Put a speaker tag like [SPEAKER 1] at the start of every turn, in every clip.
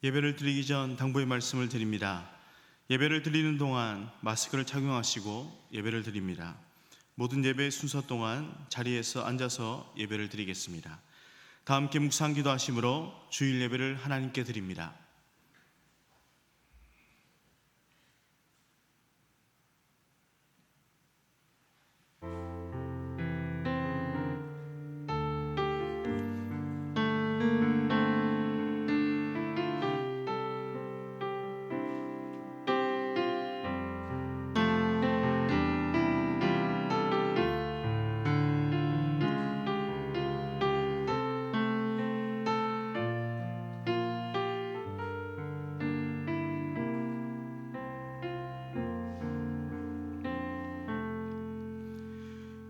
[SPEAKER 1] 예배를 드리기 전 당부의 말씀을 드립니다. 예배를 드리는 동안 마스크를 착용하시고 예배를 드립니다. 모든 예배 순서 동안 자리에서 앉아서 예배를 드리겠습니다. 다 함께 묵상 기도하심으로 주일 예배를 하나님께 드립니다.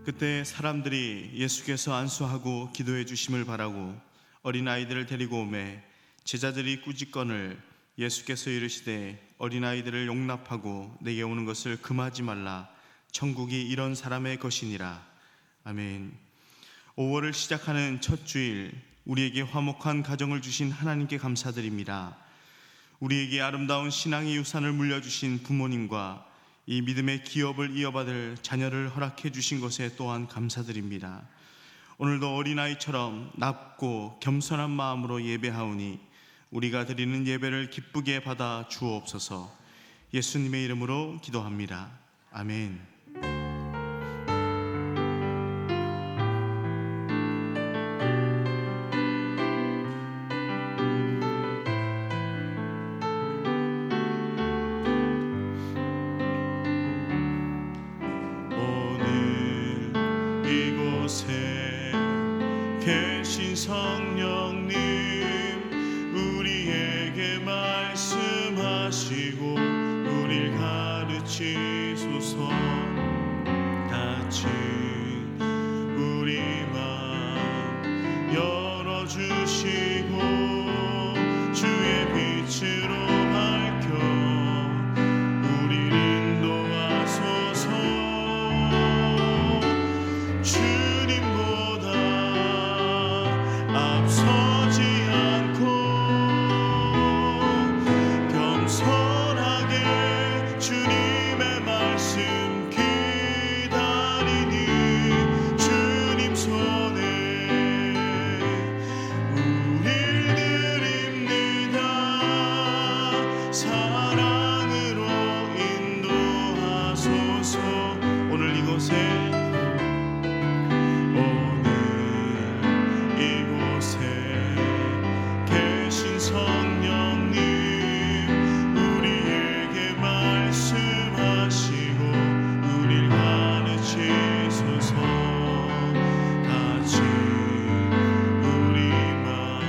[SPEAKER 1] 그때 사람들이 예수께서 안수하고 기도해 주심을 바라고 어린아이들을 데리고 오매 제자들이 꾸짖건을 예수께서 이르시되 어린아이들을 용납하고 내게 오는 것을 금하지 말라. 천국이 이런 사람의 것이니라. 아멘. 5월을 시작하는 첫 주일, 우리에게 화목한 가정을 주신 하나님께 감사드립니다. 우리에게 아름다운 신앙의 유산을 물려주신 부모님과 이 믿음의 기업을 이어받을 자녀를 허락해 주신 것에 또한 감사드립니다. 오늘도 어린아이처럼 낮고 겸손한 마음으로 예배하오니 우리가 드리는 예배를 기쁘게 받아 주옵소서. 예수님의 이름으로 기도합니다. 아멘.
[SPEAKER 2] 이곳에 계신 성령님, 우리에게 말씀하시고 우릴 가르치소서. 같이 우리 마음 열어주시고 주의 빛으로 밝혀 우리를 인도하소서. 주님보다 앞서지 않고 겸손하게 주님의 말씀 기다리니 주님 손에 우릴 드립니다. 사랑으로 인도하소서. 오늘 이곳에 계신 성령님, 우리에게 말씀하시고 우릴 가르치소서. 같이 우리 마음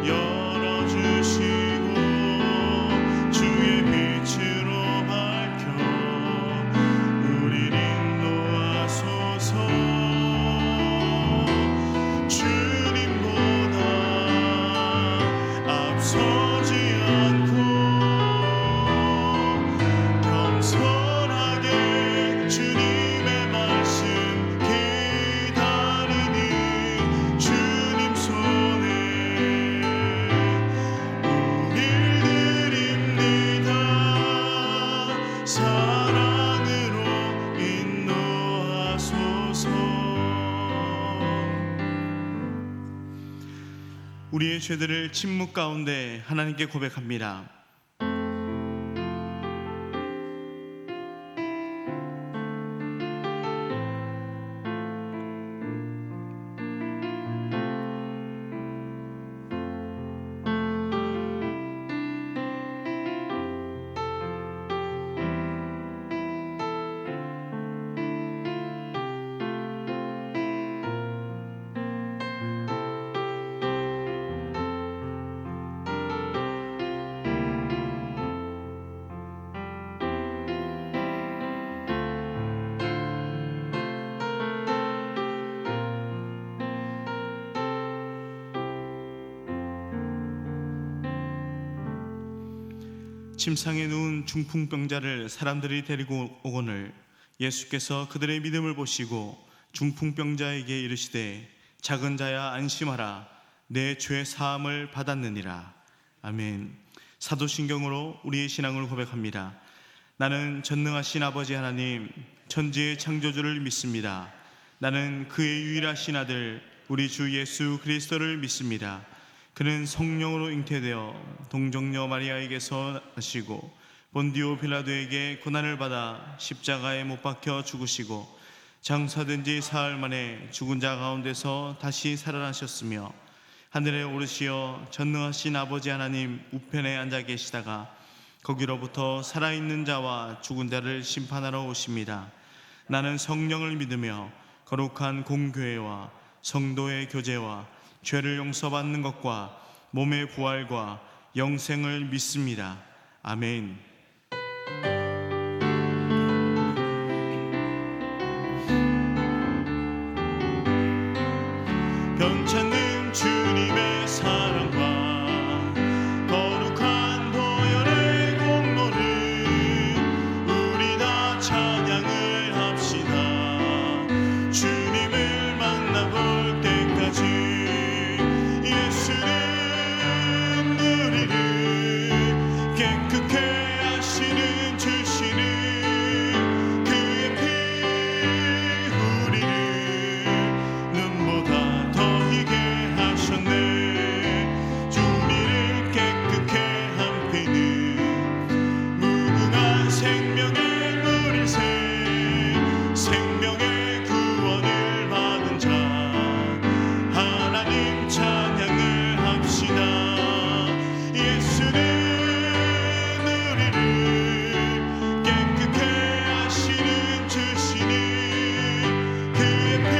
[SPEAKER 2] 열어주시고 주의 빛으로 밝혀 우릴 인도하소서. 앞서지 않고 겸손하게 주님의 말씀 기다리니 주님 손에 우릴 드립니다. 사랑으로 인도하소서.
[SPEAKER 1] 우리의 죄들을 침묵 가운데 하나님께 고백합니다. 침상에 누운 중풍병자를 사람들이 데리고 오거늘 예수께서 그들의 믿음을 보시고 중풍병자에게 이르시되 작은 자야 안심하라 내 죄 사함을 받았느니라. 아멘. 사도신경으로 우리의 신앙을 고백합니다. 나는 전능하신 아버지 하나님, 천지의 창조주를 믿습니다. 나는 그의 유일하신 아들 우리 주 예수 그리스도를 믿습니다. 그는 성령으로 잉태되어 동정녀 마리아에게서 나시고 본디오 빌라도에게 고난을 받아 십자가에 못 박혀 죽으시고 장사된 지 사흘 만에 죽은 자 가운데서 다시 살아나셨으며 하늘에 오르시어 전능하신 아버지 하나님 우편에 앉아 계시다가 거기로부터 살아있는 자와 죽은 자를 심판하러 오십니다. 나는 성령을 믿으며 거룩한 공교회와 성도의 교제와 죄를 용서받는 것과 몸의 부활과 영생을 믿습니다. 아멘.
[SPEAKER 2] 변찮는 주님의 사랑과 거룩한 보혈의 공로를 우리 다 찬양을 합시다. 주님을 만나볼 때까지 예수는 우리를 깨끗게 하시는 주시는 그의 피 우리를 눈보다 더 희게 하셨네. 우리를 깨끗게 한 피는 무궁한 생명의 누릴새 생명의 구원을 받은 자 하나님 찬양을 합시다. 예수는 우리를 깨끗게 하시는 주시는 그의 피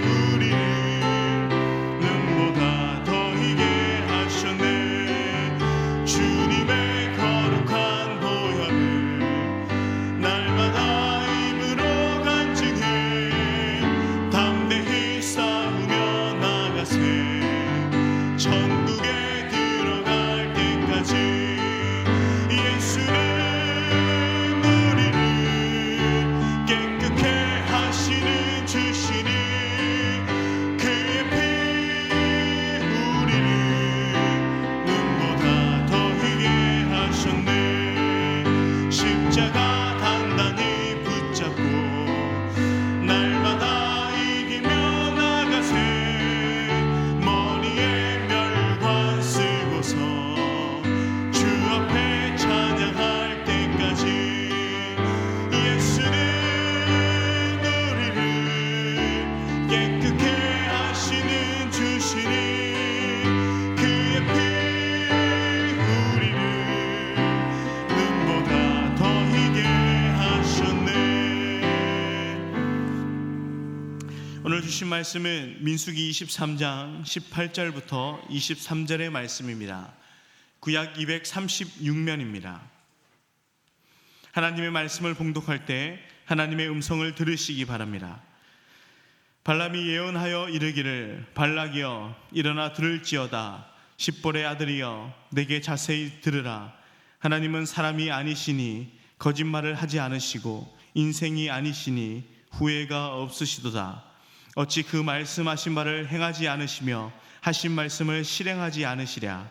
[SPEAKER 2] 우리를 눈보다 더 희게 하셨네. 주님의 거룩한 보혈을 날마다 입으로 간증해 담대히 싸우며 나가세. 천국에 들어갈 때까지 예수는 우리를 깨끗게 하시는 주시니 그의 피 우리를 눈보다 더 희게 하셨네. 십자가 단단히 붙잡고 날마다 이기며 나가세. 머리에 멸관 쓰고서 주 앞에 찬양할 때까지 예수는 우리를 깨끗게 하시는 주시니 그의 피 우리를 눈보다 더 희게 하셨네.
[SPEAKER 1] 오늘 주신 말씀은 민수기 23장 18절부터 23절의 말씀입니다. 구약 236면입니다. 하나님의 말씀을 봉독할 때 하나님의 음성을 들으시기 바랍니다. 발람이 예언하여 이르기를 발락이여 일어나 들을지어다. 십볼의 아들이여 내게 자세히 들으라. 하나님은 사람이 아니시니 거짓말을 하지 않으시고 인생이 아니시니 후회가 없으시도다. 어찌 그 말씀하신 바를 행하지 않으시며 하신 말씀을 실행하지 않으시랴.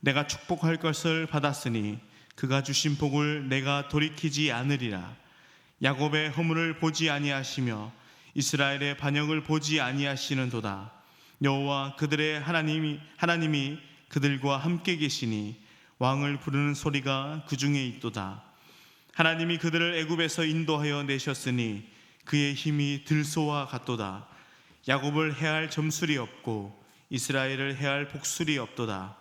[SPEAKER 1] 내가 축복할 것을 받았으니 그가 주신 복을 내가 돌이키지 않으리라. 야곱의 허물을 보지 아니하시며 이스라엘의 반역을 보지 아니하시는도다. 여호와 그들의 하나님이 그들과 함께 계시니 왕을 부르는 소리가 그 중에 있도다. 하나님이 그들을 애굽에서 인도하여 내셨으니 그의 힘이 들소와 같도다. 야곱을 해할 점술이 없고 이스라엘을 해할 복술이 없도다.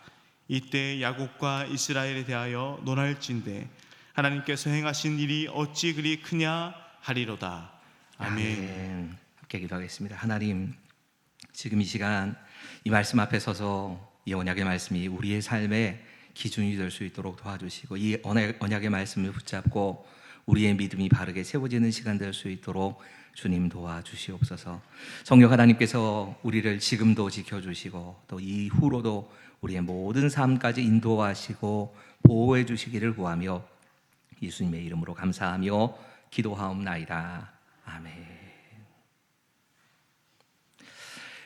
[SPEAKER 1] 이때 야곱과 이스라엘에 대하여 논할진대 하나님께서 행하신 일이 어찌 그리 크냐 하리로다. 아멘.
[SPEAKER 3] 함께 기도하겠습니다. 하나님, 지금 이 시간 이 말씀 앞에 서서 이 언약의 말씀이 우리의 삶의 기준이 될 수 있도록 도와주시고 이 언약의 말씀을 붙잡고 우리의 믿음이 바르게 세워지는 시간 될 수 있도록 주님 도와주시옵소서. 성령 하나님께서 우리를 지금도 지켜주시고 또 이후로도 우리의 모든 삶까지 인도하시고 보호해 주시기를 구하며 예수님의 이름으로 감사하며 기도하옵나이다. 아멘.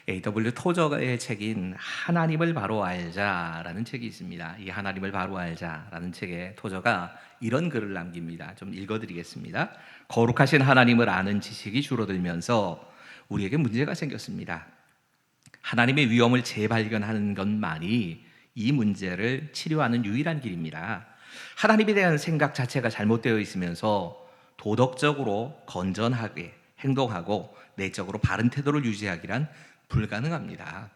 [SPEAKER 3] A.W. 토저의 책인 하나님을 바로 알자라는 책이 있습니다. 이 하나님을 바로 알자라는 책에 토저가 이런 글을 남깁니다. 좀 읽어드리겠습니다. 거룩하신 하나님을 아는 지식이 줄어들면서 우리에게 문제가 생겼습니다. 하나님의 위엄을 재발견하는 것만이 이 문제를 치료하는 유일한 길입니다. 하나님에 대한 생각 자체가 잘못되어 있으면서 도덕적으로 건전하게 행동하고 내적으로 바른 태도를 유지하기란 불가능합니다.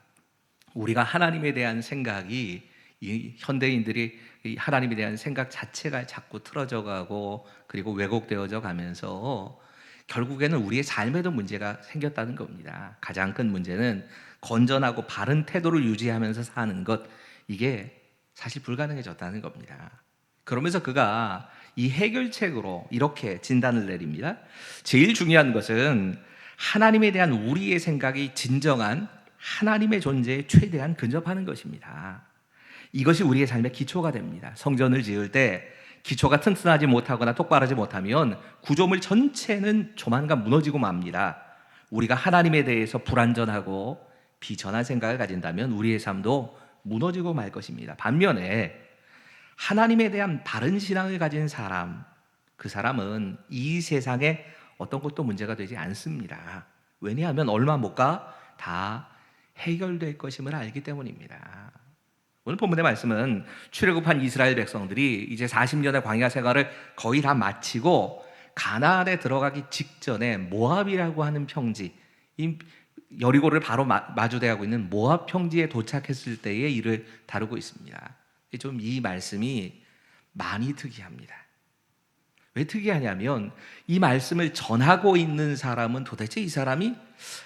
[SPEAKER 3] 우리가 하나님에 대한 생각이 이 현대인들이 이 하나님에 대한 생각 자체가 자꾸 틀어져 가고 그리고 왜곡되어져 가면서 결국에는 우리의 삶에도 문제가 생겼다는 겁니다. 가장 큰 문제는 건전하고 바른 태도를 유지하면서 사는 것, 이게 사실 불가능해졌다는 겁니다. 그러면서 그가 이 해결책으로 이렇게 진단을 내립니다. 제일 중요한 것은 하나님에 대한 우리의 생각이 진정한 하나님의 존재에 최대한 근접하는 것입니다. 이것이 우리의 삶의 기초가 됩니다. 성전을 지을 때 기초가 튼튼하지 못하거나 똑바르지 못하면 구조물 전체는 조만간 무너지고 맙니다. 우리가 하나님에 대해서 불완전하고 비전한 생각을 가진다면 우리의 삶도 무너지고 말 것입니다. 반면에 하나님에 대한 바른 신앙을 가진 사람, 그 사람은 이 세상에 어떤 것도 문제가 되지 않습니다. 왜냐하면 얼마 못 가 다 해결될 것임을 알기 때문입니다. 오늘 본문의 말씀은 출애굽한 이스라엘 백성들이 이제 40년의 광야 생활을 거의 다 마치고 가나안에 들어가기 직전에 모압이라고 하는 평지, 이 여리고를 바로 마주대하고 있는 모압 평지에 도착했을 때의 일을 다루고 있습니다. 좀 이 말씀이 많이 특이합니다. 왜 특이하냐면 이 말씀을 전하고 있는 사람은 도대체 이 사람이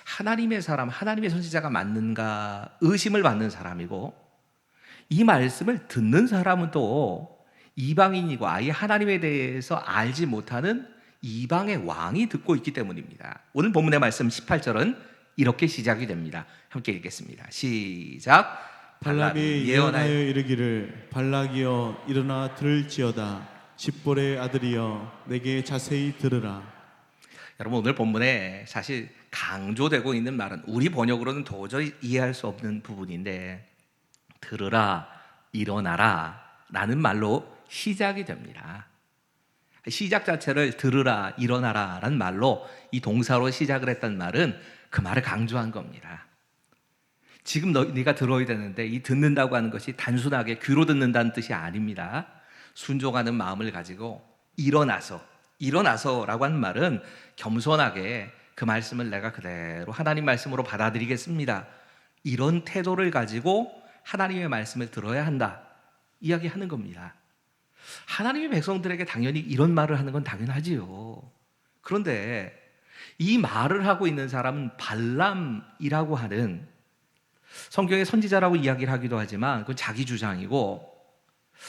[SPEAKER 3] 하나님의 사람, 하나님의 선지자가 맞는가 의심을 받는 사람이고, 이 말씀을 듣는 사람은 또 이방인이고 아예 하나님에 대해서 알지 못하는 이방의 왕이 듣고 있기 때문입니다. 오늘 본문의 말씀 18절은 이렇게 시작이 됩니다. 함께 읽겠습니다. 시작.
[SPEAKER 2] 발람이 예언하여 이르기를 발락이여 일어나 들을지어다 집볼의 아들이여 내게 자세히 들으라.
[SPEAKER 3] 여러분, 오늘 본문에 사실 강조되고 있는 말은 우리 번역으로는 도저히 이해할 수 없는 부분인데, 들으라, 일어나라 라는 말로 시작이 됩니다. 시작 자체를 들으라, 일어나라 라는 말로, 이 동사로 시작을 했던 말은 그 말을 강조한 겁니다. 지금 네가 들어야 되는데, 이 듣는다고 하는 것이 단순하게 귀로 듣는다는 뜻이 아닙니다. 순종하는 마음을 가지고 일어나서라고 하는 말은 겸손하게 그 말씀을 내가 그대로 하나님 말씀으로 받아들이겠습니다, 이런 태도를 가지고 하나님의 말씀을 들어야 한다 이야기하는 겁니다. 하나님의 백성들에게 당연히 이런 말을 하는 건 당연하지요. 그런데 이 말을 하고 있는 사람은 발람이라고 하는, 성경의 선지자라고 이야기를 하기도 하지만 그건 자기 주장이고,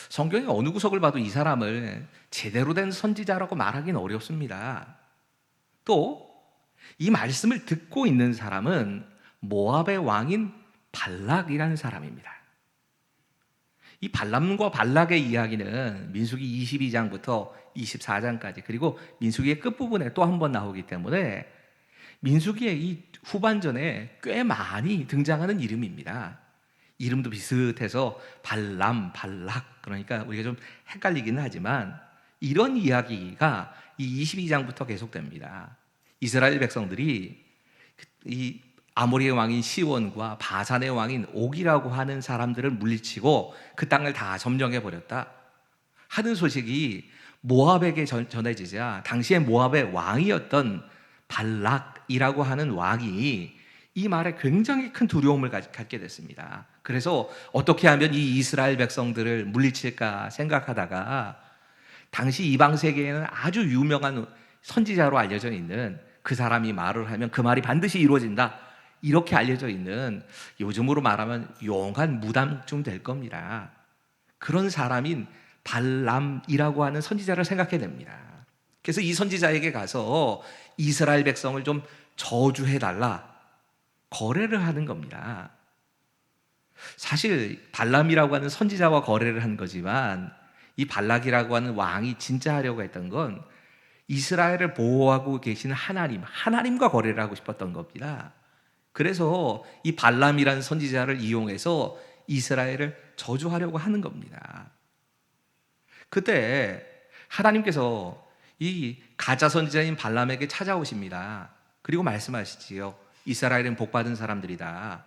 [SPEAKER 3] 성경의 어느 구석을 봐도 이 사람을 제대로 된 선지자라고 말하기는 어렵습니다. 또 이 말씀을 듣고 있는 사람은 모압의 왕인 발락이라는 사람입니다. 이 발람과 발락의 이야기는 민수기 22장부터 24장까지, 그리고 민수기의 끝부분에 또 한 번 나오기 때문에 민수기의 이 후반전에 꽤 많이 등장하는 이름입니다. 이름도 비슷해서 발람, 발락, 그러니까 우리가 좀 헷갈리기는 하지만 이런 이야기가 이 22장부터 계속됩니다. 이스라엘 백성들이 이 아모리의 왕인 시온과 바산의 왕인 옥이라고 하는 사람들을 물리치고 그 땅을 다 점령해 버렸다 하는 소식이 모압에게 전해지자, 당시에 모압의 왕이었던 발락이라고 하는 왕이 이 말에 굉장히 큰 두려움을 갖게 됐습니다. 그래서 어떻게 하면 이 이스라엘 백성들을 물리칠까 생각하다가, 당시 이방 세계에는 아주 유명한 선지자로 알려져 있는, 그 사람이 말을 하면 그 말이 반드시 이루어진다 이렇게 알려져 있는, 요즘으로 말하면 용한 무당쯤 될 겁니다, 그런 사람인 발람이라고 하는 선지자를 생각해 냅니다. 그래서 이 선지자에게 가서 이스라엘 백성을 좀 저주해달라 거래를 하는 겁니다. 사실 발람이라고 하는 선지자와 거래를 한 거지만, 이 발락이라고 하는 왕이 진짜 하려고 했던 건 이스라엘을 보호하고 계시는 하나님과 거래를 하고 싶었던 겁니다. 그래서 이 발람이라는 선지자를 이용해서 이스라엘을 저주하려고 하는 겁니다. 그때 하나님께서 이 가짜 선지자인 발람에게 찾아오십니다. 그리고 말씀하시지요. 이스라엘은 복받은 사람들이다.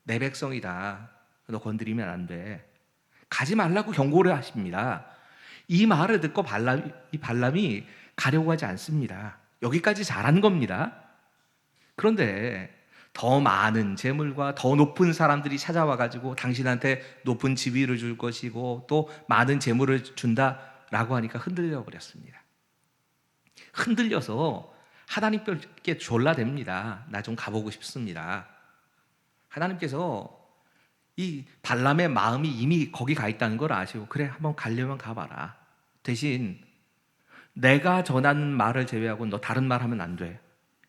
[SPEAKER 3] 내 백성이다. 너 건드리면 안 돼. 가지 말라고 경고를 하십니다. 이 말을 듣고 발람이 가려고 하지 않습니다. 여기까지 잘한 겁니다. 그런데 더 많은 재물과 더 높은 사람들이 찾아와가지고 당신한테 높은 지위를 줄 것이고 또 많은 재물을 준다라고 하니까 흔들려 버렸습니다. 흔들려서 하나님께 졸라댑니다. 나 좀 가보고 싶습니다. 하나님께서 이 발람의 마음이 이미 거기 가 있다는 걸 아시고 그래 한번 가려면 가봐라. 대신 내가 전하는 말을 제외하고 너 다른 말 하면 안 돼.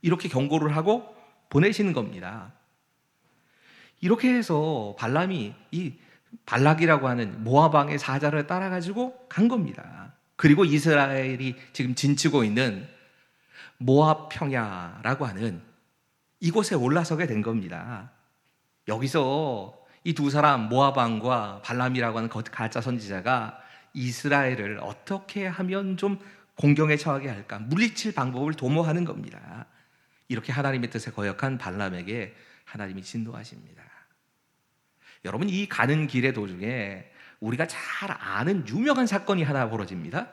[SPEAKER 3] 이렇게 경고를 하고 보내시는 겁니다. 이렇게 해서 발람이 이 발락이라고 하는 모압 왕의 사자를 따라가지고 간 겁니다. 그리고 이스라엘이 지금 진치고 있는 모압 평야라고 하는 이곳에 올라서게 된 겁니다. 여기서 이 두 사람 모압 왕과 발람이라고 하는 가짜 선지자가 이스라엘을 어떻게 하면 좀 공경에 처하게 할까 물리칠 방법을 도모하는 겁니다. 이렇게 하나님의 뜻에 거역한 발람에게 하나님이 진노하십니다. 여러분, 이 가는 길의 도중에 우리가 잘 아는 유명한 사건이 하나 벌어집니다.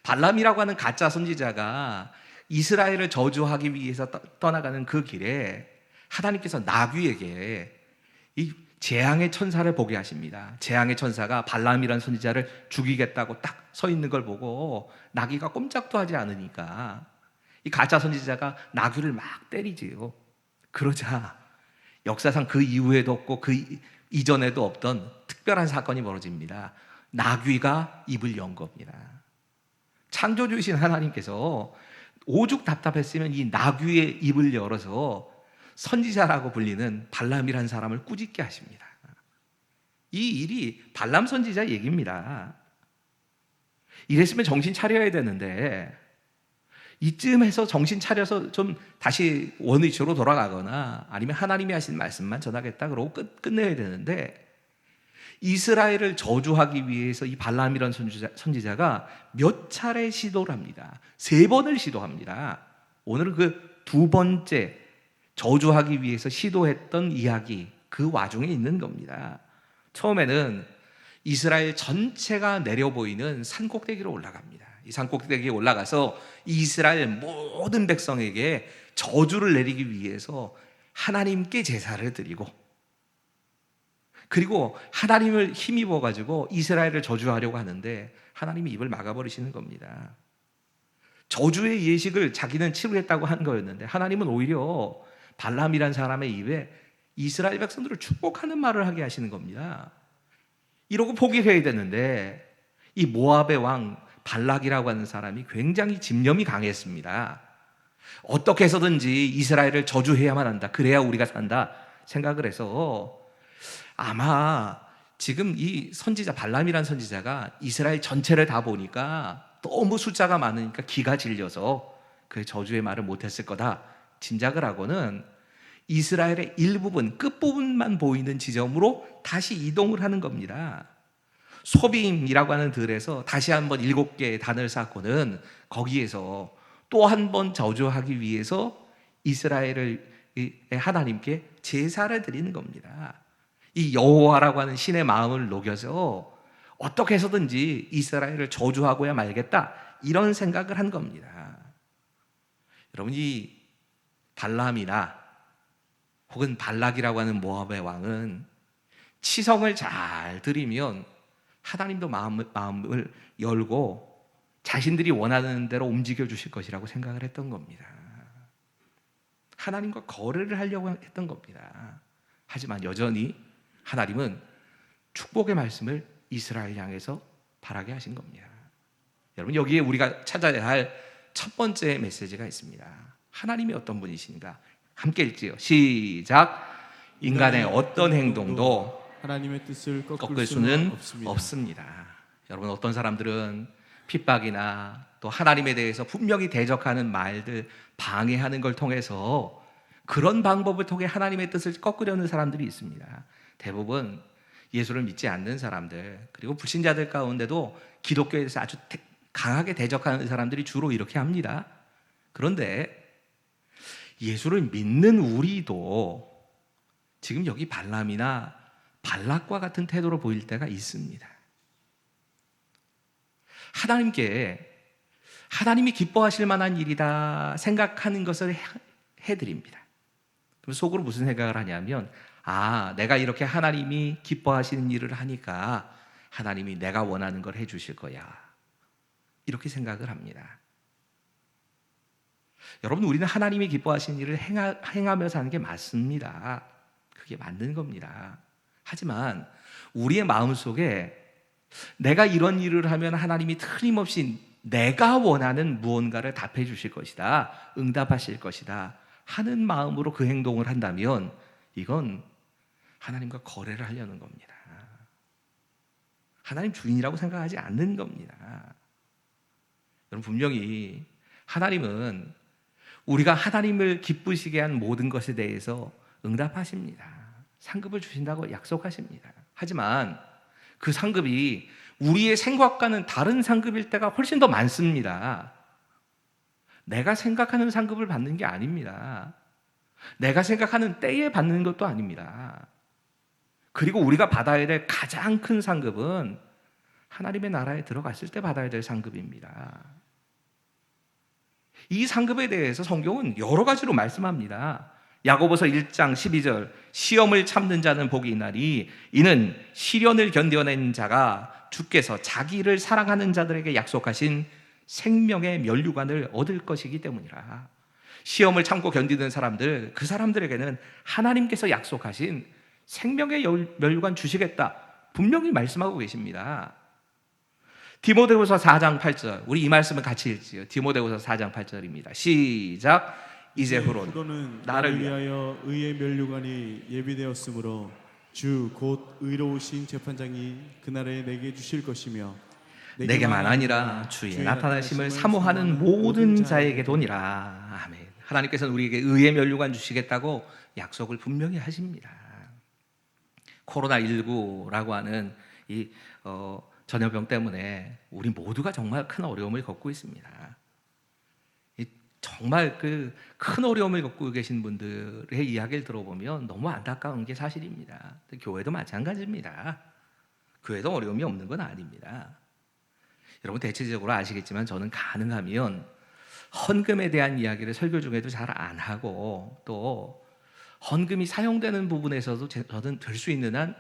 [SPEAKER 3] 발람이라고 하는 가짜 선지자가 이스라엘을 저주하기 위해서 떠나가는 그 길에 하나님께서 나귀에게 이 재앙의 천사를 보게 하십니다. 재앙의 천사가 발람이라는 선지자를 죽이겠다고 딱 서 있는 걸 보고 나귀가 꼼짝도 하지 않으니까 이 가짜 선지자가 나귀를 막 때리지요. 그러자 역사상 그 이후에도 없고 그 이전에도 없던 특별한 사건이 벌어집니다. 나귀가 입을 연 겁니다. 창조주이신 하나님께서 오죽 답답했으면 이 나귀의 입을 열어서 선지자라고 불리는 발람이라는 사람을 꾸짖게 하십니다. 이 일이 발람 선지자 얘기입니다. 이랬으면 정신 차려야 되는데 이쯤에서 정신 차려서 좀 다시 원위치로 돌아가거나 아니면 하나님이 하신 말씀만 전하겠다 그러고 끝내야 되는데 이스라엘을 저주하기 위해서 이 발람이라는 선지자가 몇 차례 시도를 합니다. 3번을 시도합니다. 오늘은 그 두 번째 저주하기 위해서 시도했던 이야기 그 와중에 있는 겁니다. 처음에는 이스라엘 전체가 내려 보이는 산꼭대기로 올라갑니다. 이 산꼭대기에 올라가서 이스라엘 모든 백성에게 저주를 내리기 위해서 하나님께 제사를 드리고 그리고 하나님을 힘입어 가지고 이스라엘을 저주하려고 하는데 하나님이 입을 막아버리시는 겁니다. 저주의 예식을 자기는 치루했다고 한 거였는데 하나님은 오히려 발람이란 사람의 입에 이스라엘 백성들을 축복하는 말을 하게 하시는 겁니다. 이러고 포기를 해야 되는데 이 모압의 왕 발락이라고 하는 사람이 굉장히 집념이 강했습니다. 어떻게 해서든지 이스라엘을 저주해야만 한다. 그래야 우리가 산다 생각을 해서 아마 지금 이 선지자 발람이라는 선지자가 이스라엘 전체를 다 보니까 너무 숫자가 많으니까 기가 질려서 그 저주의 말을 못했을 거다 짐작을 하고는 이스라엘의 일부분 끝부분만 보이는 지점으로 다시 이동을 하는 겁니다. 소빔이라고 하는 들에서 다시 한번 7개의 단을 쌓고는 거기에서 또 한 번 저주하기 위해서 이스라엘을 하나님께 제사를 드리는 겁니다. 이 여호와라고 하는 신의 마음을 녹여서 어떻게 해서든지 이스라엘을 저주하고야 말겠다 이런 생각을 한 겁니다. 여러분, 이 발람이나 혹은 발락이라고 하는 모압의 왕은 치성을 잘 드리면 하나님도 마음을 열고 자신들이 원하는 대로 움직여 주실 것이라고 생각을 했던 겁니다. 하나님과 거래를 하려고 했던 겁니다. 하지만 여전히 하나님은 축복의 말씀을 이스라엘 향해서 바라게 하신 겁니다. 여러분, 여기에 우리가 찾아야 할 첫 번째 메시지가 있습니다. 하나님이 어떤 분이신가? 함께 읽지요. 시작. 인간의 어떤 행동도
[SPEAKER 2] 하나님의 뜻을
[SPEAKER 3] 꺾을 수는 없습니다. 여러분, 어떤 사람들은 핍박이나 또 하나님에 대해서 분명히 대적하는 말들, 방해하는 걸 통해서 그런 방법을 통해 하나님의 뜻을 꺾으려는 사람들이 있습니다. 대부분 예수를 믿지 않는 사람들, 그리고 불신자들 가운데도 기독교에서 아주 강하게 대적하는 사람들이 주로 이렇게 합니다. 그런데 예수를 믿는 우리도 지금 여기 발람이나 발락과 같은 태도로 보일 때가 있습니다. 하나님이 기뻐하실 만한 일이다 생각하는 것을 해드립니다. 그럼 속으로 무슨 생각을 하냐면, 내가 이렇게 하나님이 기뻐하시는 일을 하니까 하나님이 내가 원하는 걸 해주실 거야, 이렇게 생각을 합니다. 여러분, 우리는 하나님이 기뻐하시는 일을 행하며 사는 게 맞습니다. 그게 맞는 겁니다. 하지만 우리의 마음속에 내가 이런 일을 하면 하나님이 틀림없이 내가 원하는 무언가를 답해 주실 것이다, 응답하실 것이다 하는 마음으로 그 행동을 한다면 이건 하나님과 거래를 하려는 겁니다. 하나님 주인이라고 생각하지 않는 겁니다. 여러분, 분명히 하나님은 우리가 하나님을 기쁘시게 한 모든 것에 대해서 응답하십니다. 상급을 주신다고 약속하십니다. 하지만 그 상급이 우리의 생각과는 다른 상급일 때가 훨씬 더 많습니다. 내가 생각하는 상급을 받는 게 아닙니다. 내가 생각하는 때에 받는 것도 아닙니다. 그리고 우리가 받아야 될 가장 큰 상급은 하나님의 나라에 들어갔을 때 받아야 될 상급입니다. 이 상급에 대해서 성경은 여러 가지로 말씀합니다. 야고보서 1장 12절, 시험을 참는 자는 복이 있나니 이는 시련을 견뎌낸 자가 주께서 자기를 사랑하는 자들에게 약속하신 생명의 면류관을 얻을 것이기 때문이라. 시험을 참고 견디는 사람들, 그 사람들에게는 하나님께서 약속하신 생명의 면류관 주시겠다, 분명히 말씀하고 계십니다. 디모데후서 4장 8절, 우리 이 말씀을 같이 읽지요. 디모데후서 4장 8절입니다. 시작. 이제후로는
[SPEAKER 2] 나를 위하여 의의 면류관이 예비되었으므로 주 곧 의로우신 재판장이 그날에 내게 주실 것이며
[SPEAKER 3] 내게만 아니라 주의 나타나심을 사모하는 모든 자에게 도니라. 아멘. 하나님께서는 우리에게 의의 면류관 주시겠다고 약속을 분명히 하십니다. 코로나19라고 하는 이 전염병 때문에 우리 모두가 정말 큰 어려움을 겪고 있습니다. 정말 그 큰 어려움을 겪고 계신 분들의 이야기를 들어보면 너무 안타까운 게 사실입니다. 교회도 마찬가지입니다. 교회도 어려움이 없는 건 아닙니다. 여러분, 대체적으로 아시겠지만 저는 가능하면 헌금에 대한 이야기를 설교 중에도 잘 안 하고, 또 헌금이 사용되는 부분에서도 저는 될 수 있는 한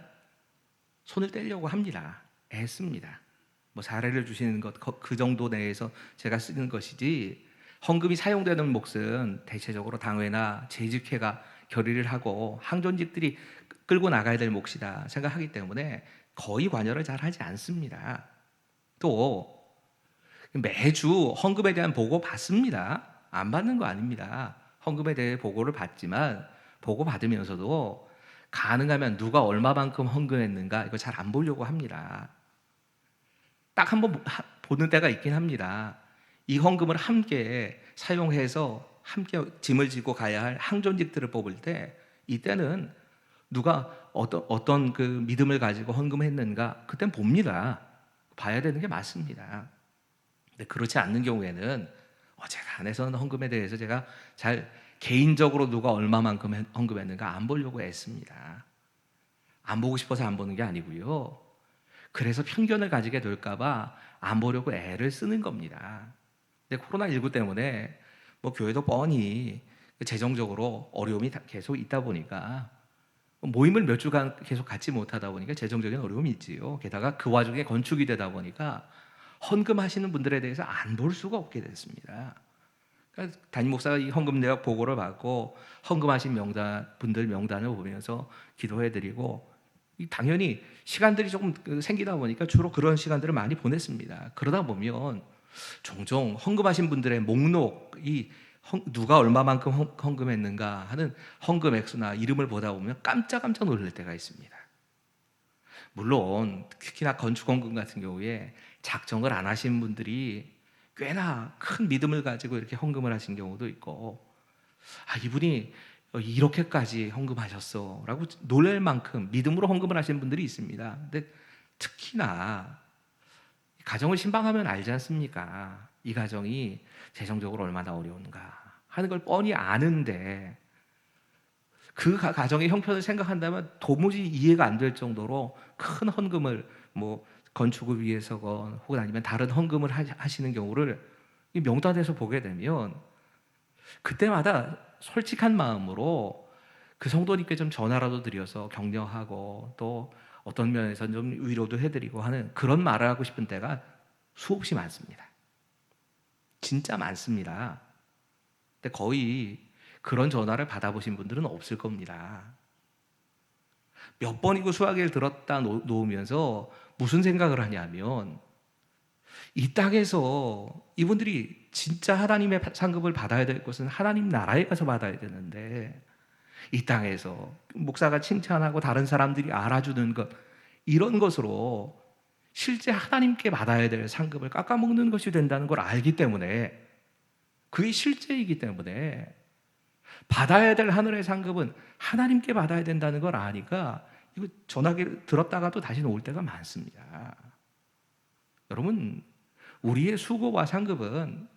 [SPEAKER 3] 손을 떼려고 합니다. 애씁니다. 사례를 주시는 것 그 정도 내에서 제가 쓰는 것이지, 헌금이 사용되는 몫은 대체적으로 당회나 재직회가 결의를 하고 항존직들이 끌고 나가야 될 몫이다 생각하기 때문에 거의 관여를 잘 하지 않습니다. 또 매주 헌금에 대한 보고 받습니다. 안 받는 거 아닙니다. 헌금에 대해 보고를 받지만 보고 받으면서도 가능하면 누가 얼마만큼 헌금했는가 이거 잘 안 보려고 합니다. 딱 한번 보는 때가 있긴 합니다. 이 헌금을 함께 사용해서 함께 짐을 지고 가야 할 항존직들을 뽑을 때, 이때는 누가 어떤 그 믿음을 가지고 헌금했는가 그땐 봅니다. 봐야 되는 게 맞습니다. 근데 그렇지 않는 경우에는 제가 안에서는 헌금에 대해서 제가 잘 개인적으로 누가 얼마만큼 헌금했는가 안 보려고 애씁니다. 안 보고 싶어서 안 보는 게 아니고요. 그래서 편견을 가지게 될까 봐 안 보려고 애를 쓰는 겁니다. 근데 코로나19 때문에 교회도 뻔히 재정적으로 어려움이 계속 있다 보니까 모임을 몇 주간 계속 갖지 못하다 보니까 재정적인 어려움이 있지요. 게다가 그 와중에 건축이 되다 보니까 헌금하시는 분들에 대해서 안 볼 수가 없게 됐습니다. 그러니까 담임 목사가 이 헌금 내역 보고를 받고 헌금하신 분들 명단을 보면서 기도해드리고, 당연히 시간들이 조금 생기다 보니까 주로 그런 시간들을 많이 보냈습니다. 그러다 보면 종종 헌금하신 분들의 목록이 누가 얼마만큼 헌금했는가 하는 헌금 액수나 이름을 보다 보면 깜짝깜짝 놀랄 때가 있습니다. 물론 특히나 건축 헌금 같은 경우에 작정을 안 하신 분들이 꽤나 큰 믿음을 가지고 이렇게 헌금을 하신 경우도 있고, 이분이 이렇게까지 헌금하셨어 라고 놀랄 만큼 믿음으로 헌금을 하시는 분들이 있습니다. 근데 특히나 가정을 신방하면 알지 않습니까? 이 가정이 재정적으로 얼마나 어려운가 하는 걸 뻔히 아는데 그 가정의 형편을 생각한다면 도무지 이해가 안 될 정도로 큰 헌금을 뭐 건축을 위해서건 혹은 아니면 다른 헌금을 하시는 경우를 이 명단에서 보게 되면 그때마다 솔직한 마음으로 그 성도님께 좀 전화라도 드려서 격려하고 또 어떤 면에서 좀 위로도 해드리고 하는 그런 말을 하고 싶은 때가 수없이 많습니다. 진짜 많습니다. 근데 거의 그런 전화를 받아보신 분들은 없을 겁니다. 몇 번이고 수화기를 들었다 놓으면서 무슨 생각을 하냐면 이 땅에서 이분들이 진짜 하나님의 상급을 받아야 될 것은 하나님 나라에 가서 받아야 되는데 이 땅에서 목사가 칭찬하고 다른 사람들이 알아주는 것 이런 것으로 실제 하나님께 받아야 될 상급을 깎아먹는 것이 된다는 걸 알기 때문에 그게 실제이기 때문에 받아야 될 하늘의 상급은 하나님께 받아야 된다는 걸 아니까 이거 전화기를 들었다가도 다시는 올 때가 많습니다. 여러분 우리의 수고와 상급은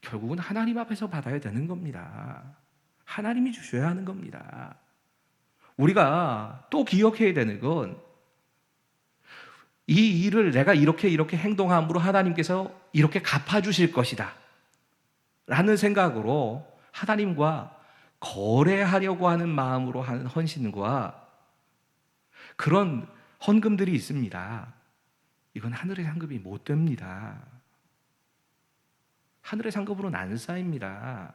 [SPEAKER 3] 결국은 하나님 앞에서 받아야 되는 겁니다. 하나님이 주셔야 하는 겁니다. 우리가 또 기억해야 되는 건 이 일을 내가 이렇게 행동함으로 하나님께서 이렇게 갚아주실 것이다 라는 생각으로 하나님과 거래하려고 하는 마음으로 하는 헌신과 그런 헌금들이 있습니다. 이건 하늘의 상급이 못 됩니다. 하늘의 상급으로는 안 쌓입니다.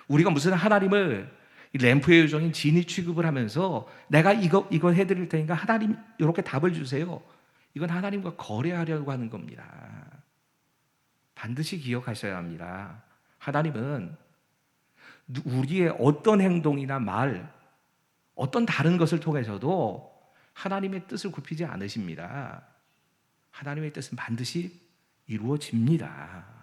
[SPEAKER 3] 우리가 무슨 하나님을 램프의 요정인 진이 취급을 하면서 내가 이거 해드릴 테니까 하나님 이렇게 답을 주세요. 이건 하나님과 거래하려고 하는 겁니다. 반드시 기억하셔야 합니다. 하나님은 우리의 어떤 행동이나 말, 어떤 다른 것을 통해서도 하나님의 뜻을 굽히지 않으십니다. 하나님의 뜻은 반드시 이루어집니다.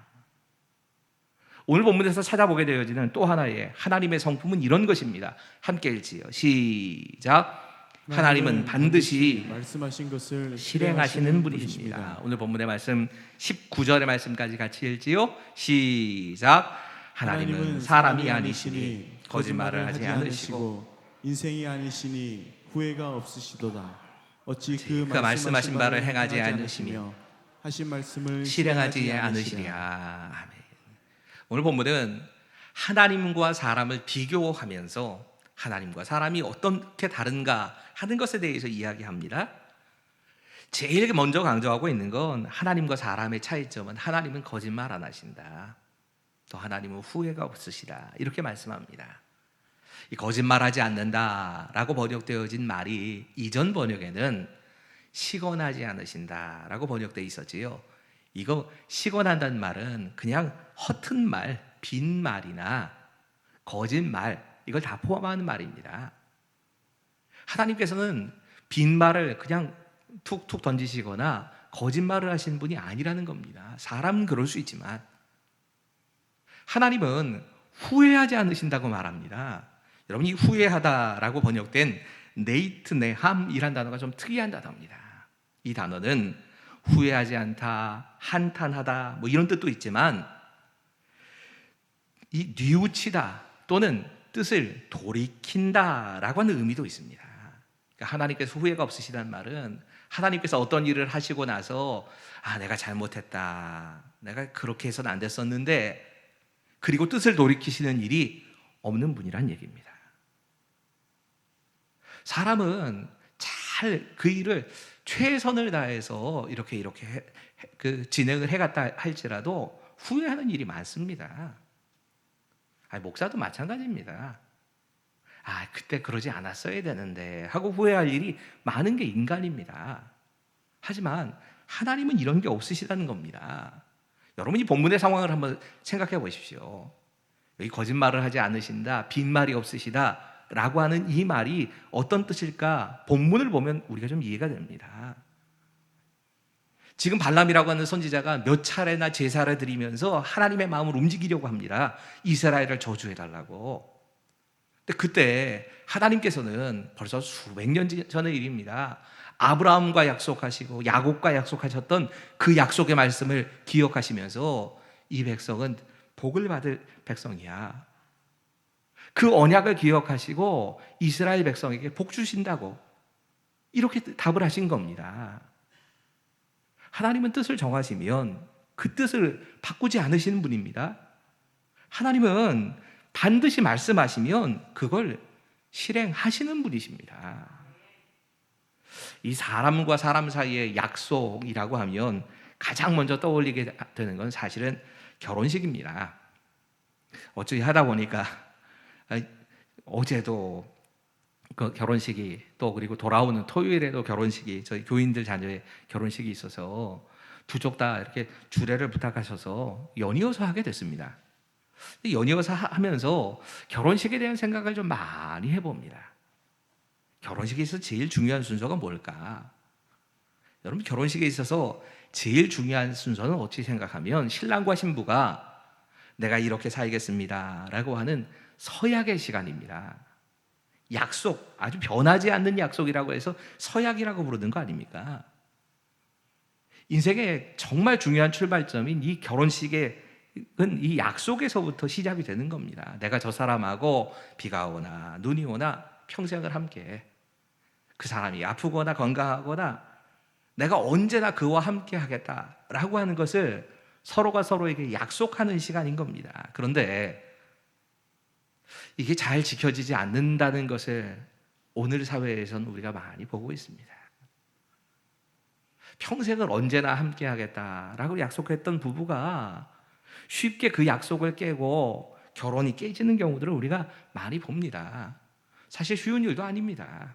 [SPEAKER 3] 오늘 본문에서 찾아보게 되어지는 또 하나의 하나님의 성품은 이런 것입니다. 함께 읽지요. 시작. 하나님은 반드시
[SPEAKER 2] 말씀하신 것을
[SPEAKER 3] 실행하시는 분이십니다. 오늘 본문의 말씀 19절의 말씀까지 같이 읽지요. 시작. 하나님은 사람이 아니시니 거짓말을 하지 않으시고
[SPEAKER 2] 인생이 아니시니 후회가 없으시도다. 어찌 그
[SPEAKER 3] 말씀하신 바를 행하지 않으시며
[SPEAKER 2] 하신 말씀을
[SPEAKER 3] 실행하지 않으시랴. 아멘. 오늘 본문은 하나님과 사람을 비교하면서 하나님과 사람이 어떻게 다른가 하는 것에 대해서 이야기합니다. 제일 먼저 강조하고 있는 건 하나님과 사람의 차이점은 하나님은 거짓말 안 하신다. 또 하나님은 후회가 없으시다. 이렇게 말씀합니다. 이 거짓말하지 않는다라고 번역되어진 말이 이전 번역에는 시건하지 않으신다라고 번역되어 있었지요. 이거 시건한다는 말은 그냥 허튼 말, 빈말이나 거짓말 이걸 다 포함하는 말입니다. 하나님께서는 빈말을 그냥 툭툭 던지시거나 거짓말을 하시는 분이 아니라는 겁니다. 사람은 그럴 수 있지만 하나님은 후회하지 않으신다고 말합니다. 여러분 이 후회하다라고 번역된 네이트네함이란 단어가 좀 특이한 단어입니다. 이 단어는 후회하지 않다, 한탄하다 뭐 이런 뜻도 있지만 이 뉘우치다 또는 뜻을 돌이킨다라고 하는 의미도 있습니다. 그러니까 하나님께서 후회가 없으시다는 말은 하나님께서 어떤 일을 하시고 나서 내가 잘못했다, 내가 그렇게 해서는 안 됐었는데 그리고 뜻을 돌이키시는 일이 없는 분이란 얘기입니다. 사람은 잘 그 일을 최선을 다해서 이렇게 진행을 해갔다 할지라도 후회하는 일이 많습니다. 목사도 마찬가지입니다. 그때 그러지 않았어야 되는데 하고 후회할 일이 많은 게 인간입니다. 하지만 하나님은 이런 게 없으시다는 겁니다. 여러분이 본문의 상황을 한번 생각해 보십시오. 여기 거짓말을 하지 않으신다, 빈말이 없으시다 라고 하는 이 말이 어떤 뜻일까? 본문을 보면 우리가 좀 이해가 됩니다. 지금 발람이라고 하는 선지자가 몇 차례나 제사를 드리면서 하나님의 마음을 움직이려고 합니다. 이스라엘을 저주해달라고. 근데 그때 하나님께서는 벌써 수백 년 전의 일입니다. 아브라함과 약속하시고 야곱과 약속하셨던 그 약속의 말씀을 기억하시면서 이 백성은 복을 받을 백성이야. 그 언약을 기억하시고 이스라엘 백성에게 복 주신다고 이렇게 답을 하신 겁니다. 하나님은 뜻을 정하시면 그 뜻을 바꾸지 않으시는 분입니다. 하나님은 반드시 말씀하시면 그걸 실행하시는 분이십니다. 이 사람과 사람 사이의 약속이라고 하면 가장 먼저 떠올리게 되는 건 사실은 결혼식입니다. 어찌 하다 보니까 어제도 그 결혼식이 또 그리고 돌아오는 토요일에도 결혼식이 저희 교인들 자녀의 결혼식이 있어서 두 쪽 다 이렇게 주례를 부탁하셔서 연이어서 하게 됐습니다. 연이어서 하면서 결혼식에 대한 생각을 좀 많이 해봅니다. 결혼식에 있어서 제일 중요한 순서가 뭘까? 여러분, 결혼식에 있어서 제일 중요한 순서는 어찌 생각하면 신랑과 신부가 내가 이렇게 살겠습니다 라고 하는 서약의 시간입니다. 약속, 아주 변하지 않는 약속이라고 해서 서약이라고 부르는 거 아닙니까? 인생의 정말 중요한 출발점인 이 결혼식은 이 약속에서부터 시작이 되는 겁니다. 내가 저 사람하고 비가 오나 눈이 오나 평생을 함께, 그 사람이 아프거나 건강하거나 내가 언제나 그와 함께 하겠다라고 하는 것을 서로가 서로에게 약속하는 시간인 겁니다. 그런데 이게 잘 지켜지지 않는다는 것을 오늘 사회에서는 우리가 많이 보고 있습니다. 평생을 언제나 함께 하겠다라고 약속했던 부부가 쉽게 그 약속을 깨고 결혼이 깨지는 경우들을 우리가 많이 봅니다. 사실 쉬운 일도 아닙니다.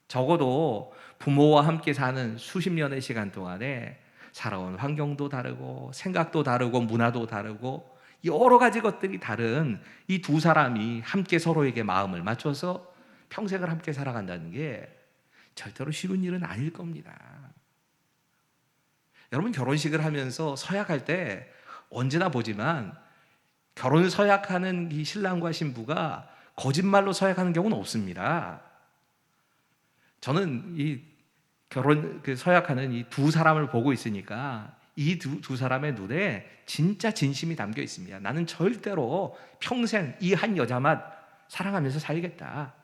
[SPEAKER 3] 적어도 부모와 함께 사는 수십 년의 시간 동안에 살아온 환경도 다르고 생각도 다르고 문화도 다르고 여러 가지 것들이 다른 이 두 사람이 함께 서로에게 마음을 맞춰서 평생을 함께 살아간다는 게 절대로 쉬운 일은 아닐 겁니다. 여러분, 결혼식을 하면서 서약할 때 언제나 보지만 결혼 서약하는 이 신랑과 신부가 거짓말로 서약하는 경우는 없습니다. 저는 이 결혼 서약하는 이 두 사람을 보고 있으니까 이 두 사람의 눈에 진짜 진심이 담겨 있습니다. 나는 절대로 평생 이 한 여자만 사랑하면서 살겠다.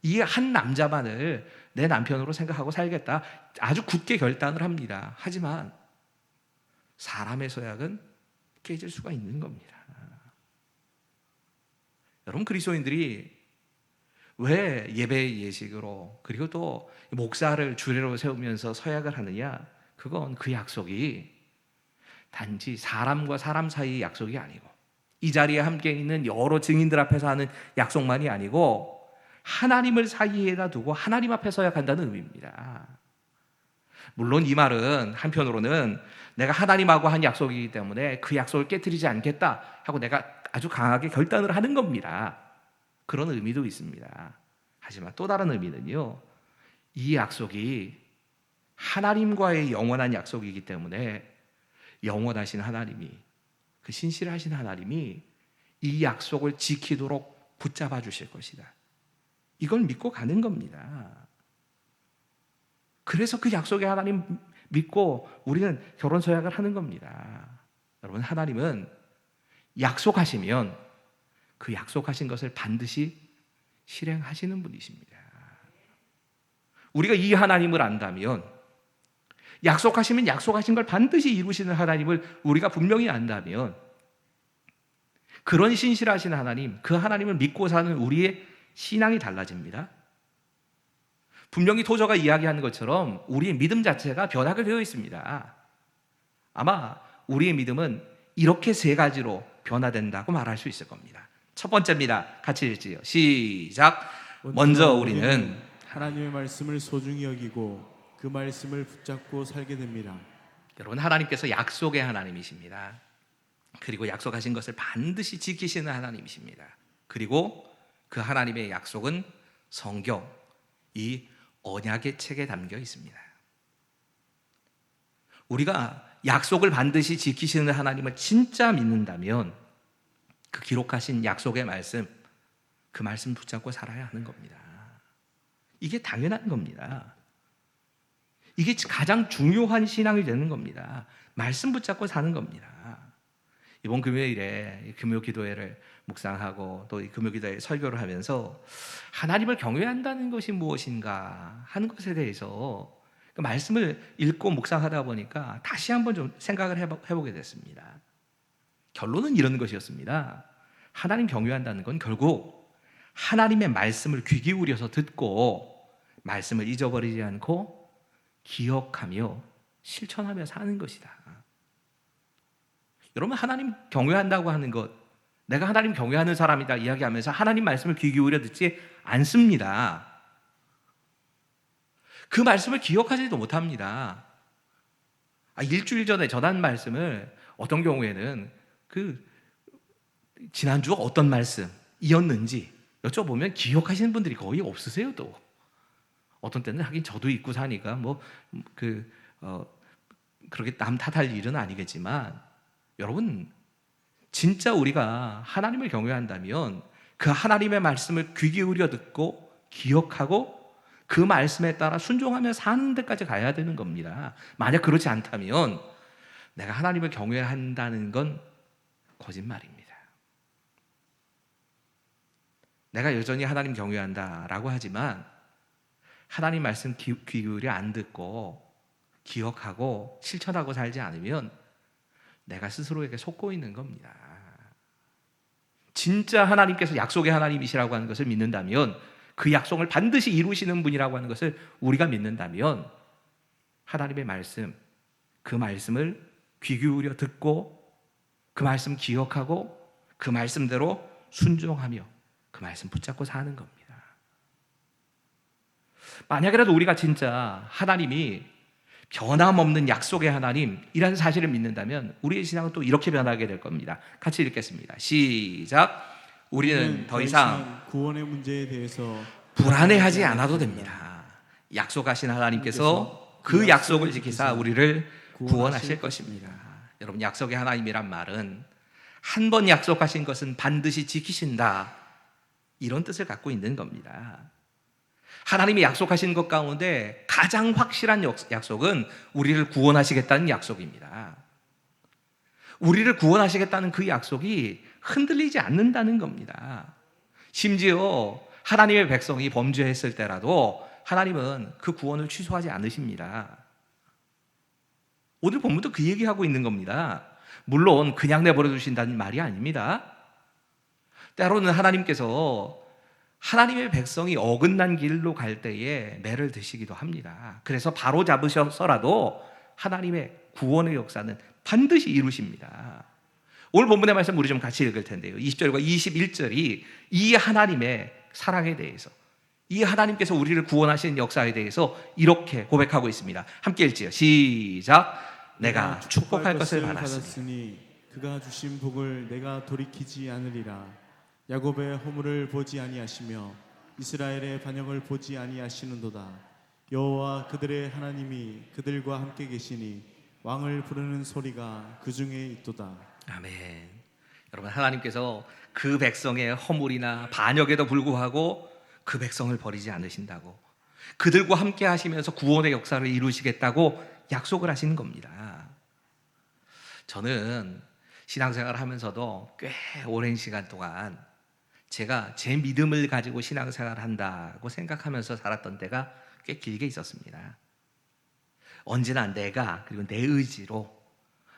[SPEAKER 3] 이 한 남자만을 내 남편으로 생각하고 살겠다. 아주 굳게 결단을 합니다. 하지만 사람의 서약은 깨질 수가 있는 겁니다. 여러분, 그리스도인들이 왜 예배 예식으로 그리고 또 목사를 주례로 세우면서 서약을 하느냐? 그건 그 약속이 단지 사람과 사람 사이의 약속이 아니고 이 자리에 함께 있는 여러 증인들 앞에서 하는 약속만이 아니고 하나님을 사이에다 두고 하나님 앞에 서약한다는 의미입니다. 물론 이 말은 한편으로는 내가 하나님하고 한 약속이기 때문에 그 약속을 깨트리지 않겠다 하고 내가 아주 강하게 결단을 하는 겁니다. 그런 의미도 있습니다. 하지만 또 다른 의미는요, 이 약속이 하나님과의 영원한 약속이기 때문에 영원하신 하나님이, 그 신실하신 하나님이 이 약속을 지키도록 붙잡아 주실 것이다. 이걸 믿고 가는 겁니다. 그래서 그 약속의 하나님 믿고 우리는 결혼 서약을 하는 겁니다. 여러분, 하나님은 약속하시면 그 약속하신 것을 반드시 실행하시는 분이십니다. 우리가 이 하나님을 안다면, 약속하시면 약속하신 걸 반드시 이루시는 하나님을 우리가 분명히 안다면, 그런 신실하신 하나님, 그 하나님을 믿고 사는 우리의 신앙이 달라집니다. 분명히 토저가 이야기하는 것처럼 우리의 믿음 자체가 변화가 되어 있습니다. 아마 우리의 믿음은 이렇게 세 가지로 변화된다고 말할 수 있을 겁니다. 첫 번째입니다. 같이 읽지요. 시작. 먼저 우리는
[SPEAKER 2] 하나님의 말씀을 소중히 여기고 그 말씀을 붙잡고 살게 됩니다.
[SPEAKER 3] 여러분, 하나님께서 약속의 하나님이십니다. 그리고 약속하신 것을 반드시 지키시는 하나님이십니다. 그리고 그 하나님의 약속은 성경, 이 언약의 책에 담겨 있습니다. 우리가 약속을 반드시 지키시는 하나님을 진짜 믿는다면 그 기록하신 약속의 말씀, 그 그 말씀 붙잡고 살아야 하는 겁니다. 이게 당연한 겁니다. 이게 가장 중요한 신앙이 되는 겁니다. 말씀 붙잡고 사는 겁니다. 이번 금요일에 금요 기도회를 묵상하고 또 이 금요 기도회 설교를 하면서 하나님을 경외한다는 것이 무엇인가 하는 것에 대해서 그 말씀을 읽고 묵상하다 보니까 다시 한번 좀 생각을 해보게 됐습니다. 결론은 이런 것이었습니다. 하나님 경외한다는 건 결국 하나님의 말씀을 귀 기울여서 듣고 말씀을 잊어버리지 않고 기억하며 실천하며 사는 것이다. 여러분, 하나님 경외한다고 하는 것, 내가 하나님 경외하는 사람이다 이야기하면서 하나님 말씀을 귀 기울여 듣지 않습니다. 그 말씀을 기억하지도 못합니다. 일주일 전에 전한 말씀을 어떤 경우에는 지난주 어떤 말씀이었는지 여쭤보면 기억하시는 분들이 거의 없으세요. 또 어떤 때는 하긴 저도 잊고 사니까 그렇게 남 탓할 일은 아니겠지만, 여러분, 진짜 우리가 하나님을 경외한다면 그 하나님의 말씀을 귀 기울여 듣고 기억하고 그 말씀에 따라 순종하며 사는 데까지 가야 되는 겁니다. 만약 그렇지 않다면 내가 하나님을 경외한다는 건 거짓말입니다. 내가 여전히 하나님 경외한다라고 하지만 하나님 말씀 귀 기울여 안 듣고 기억하고 실천하고 살지 않으면 내가 스스로에게 속고 있는 겁니다. 진짜 하나님께서 약속의 하나님이시라고 하는 것을 믿는다면, 그 약속을 반드시 이루시는 분이라고 하는 것을 우리가 믿는다면 하나님의 말씀, 그 말씀을 귀 기울여 듣고 그 말씀 기억하고 그 말씀대로 순종하며 그 말씀 붙잡고 사는 겁니다. 만약이라도 우리가 진짜 하나님이 변함없는 약속의 하나님이라는 사실을 믿는다면 우리의 신앙은 또 이렇게 변하게 될 겁니다. 같이 읽겠습니다. 시작. 우리는 더 이상
[SPEAKER 2] 구원의 문제에 대해서
[SPEAKER 3] 불안해하지 않아도 됩니다. 약속하신 하나님께서 그 약속을 지키사 우리를 구원하실 것입니다. 여러분, 약속의 하나님이란 말은 한 번 약속하신 것은 반드시 지키신다, 이런 뜻을 갖고 있는 겁니다. 하나님이 약속하신 것 가운데 가장 확실한 약속은 우리를 구원하시겠다는 약속입니다. 우리를 구원하시겠다는 그 약속이 흔들리지 않는다는 겁니다. 심지어 하나님의 백성이 범죄했을 때라도 하나님은 그 구원을 취소하지 않으십니다. 오늘 본문도 그 얘기하고 있는 겁니다. 물론 그냥 내버려 두신다는 말이 아닙니다. 때로는 하나님께서 하나님의 백성이 어긋난 길로 갈 때에 매를 드시기도 합니다. 그래서 바로 잡으셔서라도 하나님의 구원의 역사는 반드시 이루십니다. 오늘 본문의 말씀 우리 좀 같이 읽을 텐데요. 20절과 21절이 이 하나님의 사랑에 대해서, 이 하나님께서 우리를 구원하신 역사에 대해서 이렇게 고백하고 있습니다. 함께 읽지요. 시작. 내가 축복할 것을 받았으니
[SPEAKER 2] 그가 주신 복을 내가 돌이키지 않으리라. 야곱의 허물을 보지 아니하시며 이스라엘의 반역을 보지 아니하시는도다. 여호와 그들의 하나님이 그들과 함께 계시니 왕을 부르는 소리가 그 중에 있도다.
[SPEAKER 3] 아멘. 여러분, 하나님께서 그 백성의 허물이나 반역에도 불구하고 그 백성을 버리지 않으신다고, 그들과 함께 하시면서 구원의 역사를 이루시겠다고 약속을 하시는 겁니다. 저는 신앙생활을 하면서도 꽤 오랜 시간 동안 제가 제 믿음을 가지고 신앙생활을 한다고 생각하면서 살았던 때가 꽤 길게 있었습니다. 언제나 내가, 그리고 내 의지로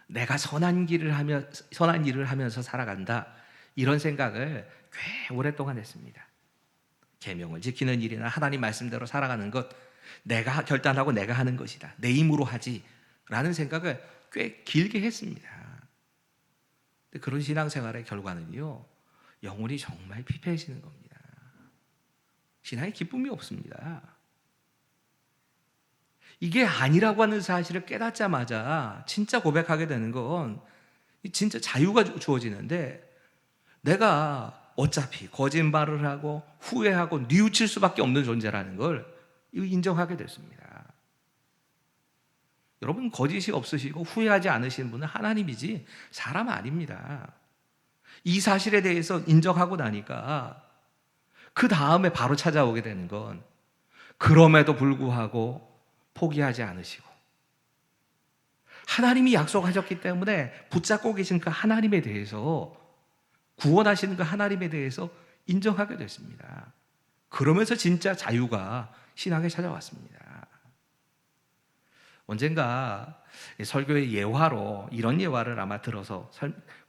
[SPEAKER 3] 내가 선한 일을 하면서 살아간다, 이런 생각을 꽤 오랫동안 했습니다. 계명을 지키는 일이나 하나님 말씀대로 살아가는 것, 내가 결단하고 내가 하는 것이다, 내 힘으로 하지 라는 생각을 꽤 길게 했습니다. 근데 그런 신앙생활의 결과는요, 영혼이 정말 피폐해지는 겁니다. 신앙에 기쁨이 없습니다. 이게 아니라고 하는 사실을 깨닫자마자 진짜 고백하게 되는 건 진짜 자유가 주어지는데, 내가 어차피 거짓말을 하고 후회하고 뉘우칠 수밖에 없는 존재라는 걸 인정하게 됐습니다. 여러분, 거짓이 없으시고 후회하지 않으시는 분은 하나님이지 사람 아닙니다. 이 사실에 대해서 인정하고 나니까 그 다음에 바로 찾아오게 되는 건 그럼에도 불구하고 포기하지 않으시고 하나님이 약속하셨기 때문에 붙잡고 계신 그 하나님에 대해서, 구원하시는 그 하나님에 대해서 인정하게 됐습니다. 그러면서 진짜 자유가 신앙에 찾아왔습니다. 언젠가 설교의 예화로 이런 예화를 아마 들어서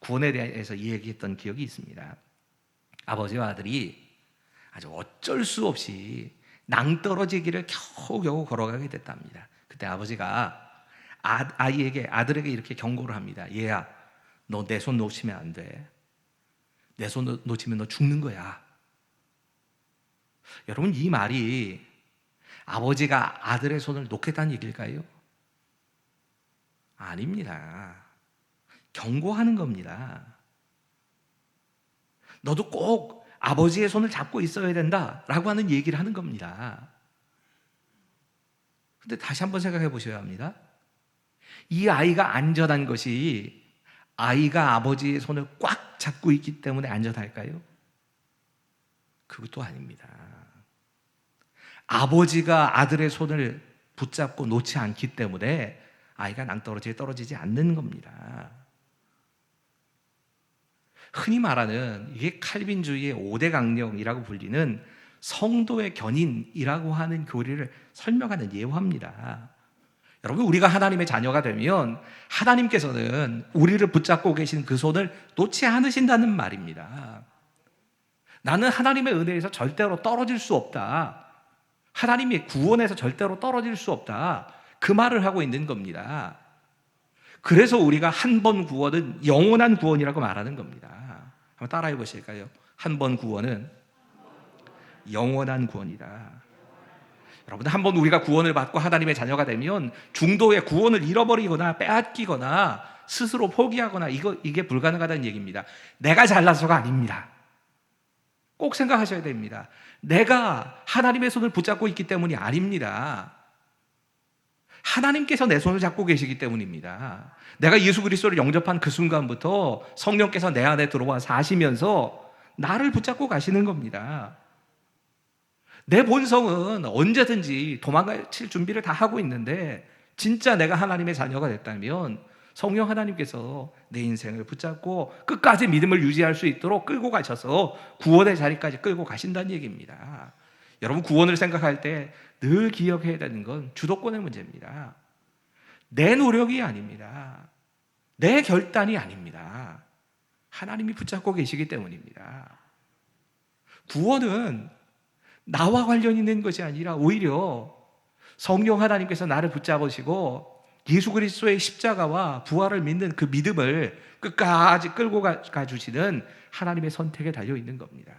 [SPEAKER 3] 구원에 대해서 이야기했던 기억이 있습니다. 아버지와 아들이 아주 어쩔 수 없이 낭떠러지기를 겨우겨우 걸어가게 됐답니다. 그때 아버지가 아들에게 이렇게 경고를 합니다. 얘야, 너 내 손 놓치면 안 돼. 내 손 놓치면 너 죽는 거야. 여러분, 이 말이 아버지가 아들의 손을 놓겠다는 얘기일까요? 아닙니다. 경고하는 겁니다. 너도 꼭 아버지의 손을 잡고 있어야 된다라고 하는 얘기를 하는 겁니다. 근데 다시 한번 생각해 보셔야 합니다. 이 아이가 안전한 것이 아이가 아버지의 손을 꽉 잡고 있기 때문에 안전할까요? 그것도 아닙니다. 아버지가 아들의 손을 붙잡고 놓지 않기 때문에 아이가 낭떠러지에 떨어지지 않는 겁니다. 흔히 말하는 이게 칼빈주의의 5대 강령이라고 불리는 성도의 견인이라고 하는 교리를 설명하는 예화입니다. 여러분, 우리가 하나님의 자녀가 되면 하나님께서는 우리를 붙잡고 계신 그 손을 놓지 않으신다는 말입니다. 나는 하나님의 은혜에서 절대로 떨어질 수 없다. 하나님의 구원에서 절대로 떨어질 수 없다. 그 말을 하고 있는 겁니다. 그래서 우리가 한 번 구원은 영원한 구원이라고 말하는 겁니다. 한번 따라해 보실까요? 한 번 구원은 영원한 구원이다. 여러분, 한 번 우리가 구원을 받고 하나님의 자녀가 되면 중도에 구원을 잃어버리거나 빼앗기거나 스스로 포기하거나 이게 불가능하다는 얘기입니다. 내가 잘나서가 아닙니다. 꼭 생각하셔야 됩니다. 내가 하나님의 손을 붙잡고 있기 때문이 아닙니다. 하나님께서 내 손을 잡고 계시기 때문입니다. 내가 예수 그리스도를 영접한 그 순간부터 성령께서 내 안에 들어와 사시면서 나를 붙잡고 가시는 겁니다. 내 본성은 언제든지 도망칠 준비를 다 하고 있는데, 진짜 내가 하나님의 자녀가 됐다면 성령 하나님께서 내 인생을 붙잡고 끝까지 믿음을 유지할 수 있도록 끌고 가셔서 구원의 자리까지 끌고 가신다는 얘기입니다. 여러분, 구원을 생각할 때 늘 기억해야 되는 건 주도권의 문제입니다. 내 노력이 아닙니다. 내 결단이 아닙니다. 하나님이 붙잡고 계시기 때문입니다. 구원은 나와 관련 있는 것이 아니라 오히려 성령 하나님께서 나를 붙잡으시고 예수 그리스도의 십자가와 부활을 믿는 그 믿음을 끝까지 끌고 가주시는 하나님의 선택에 달려 있는 겁니다.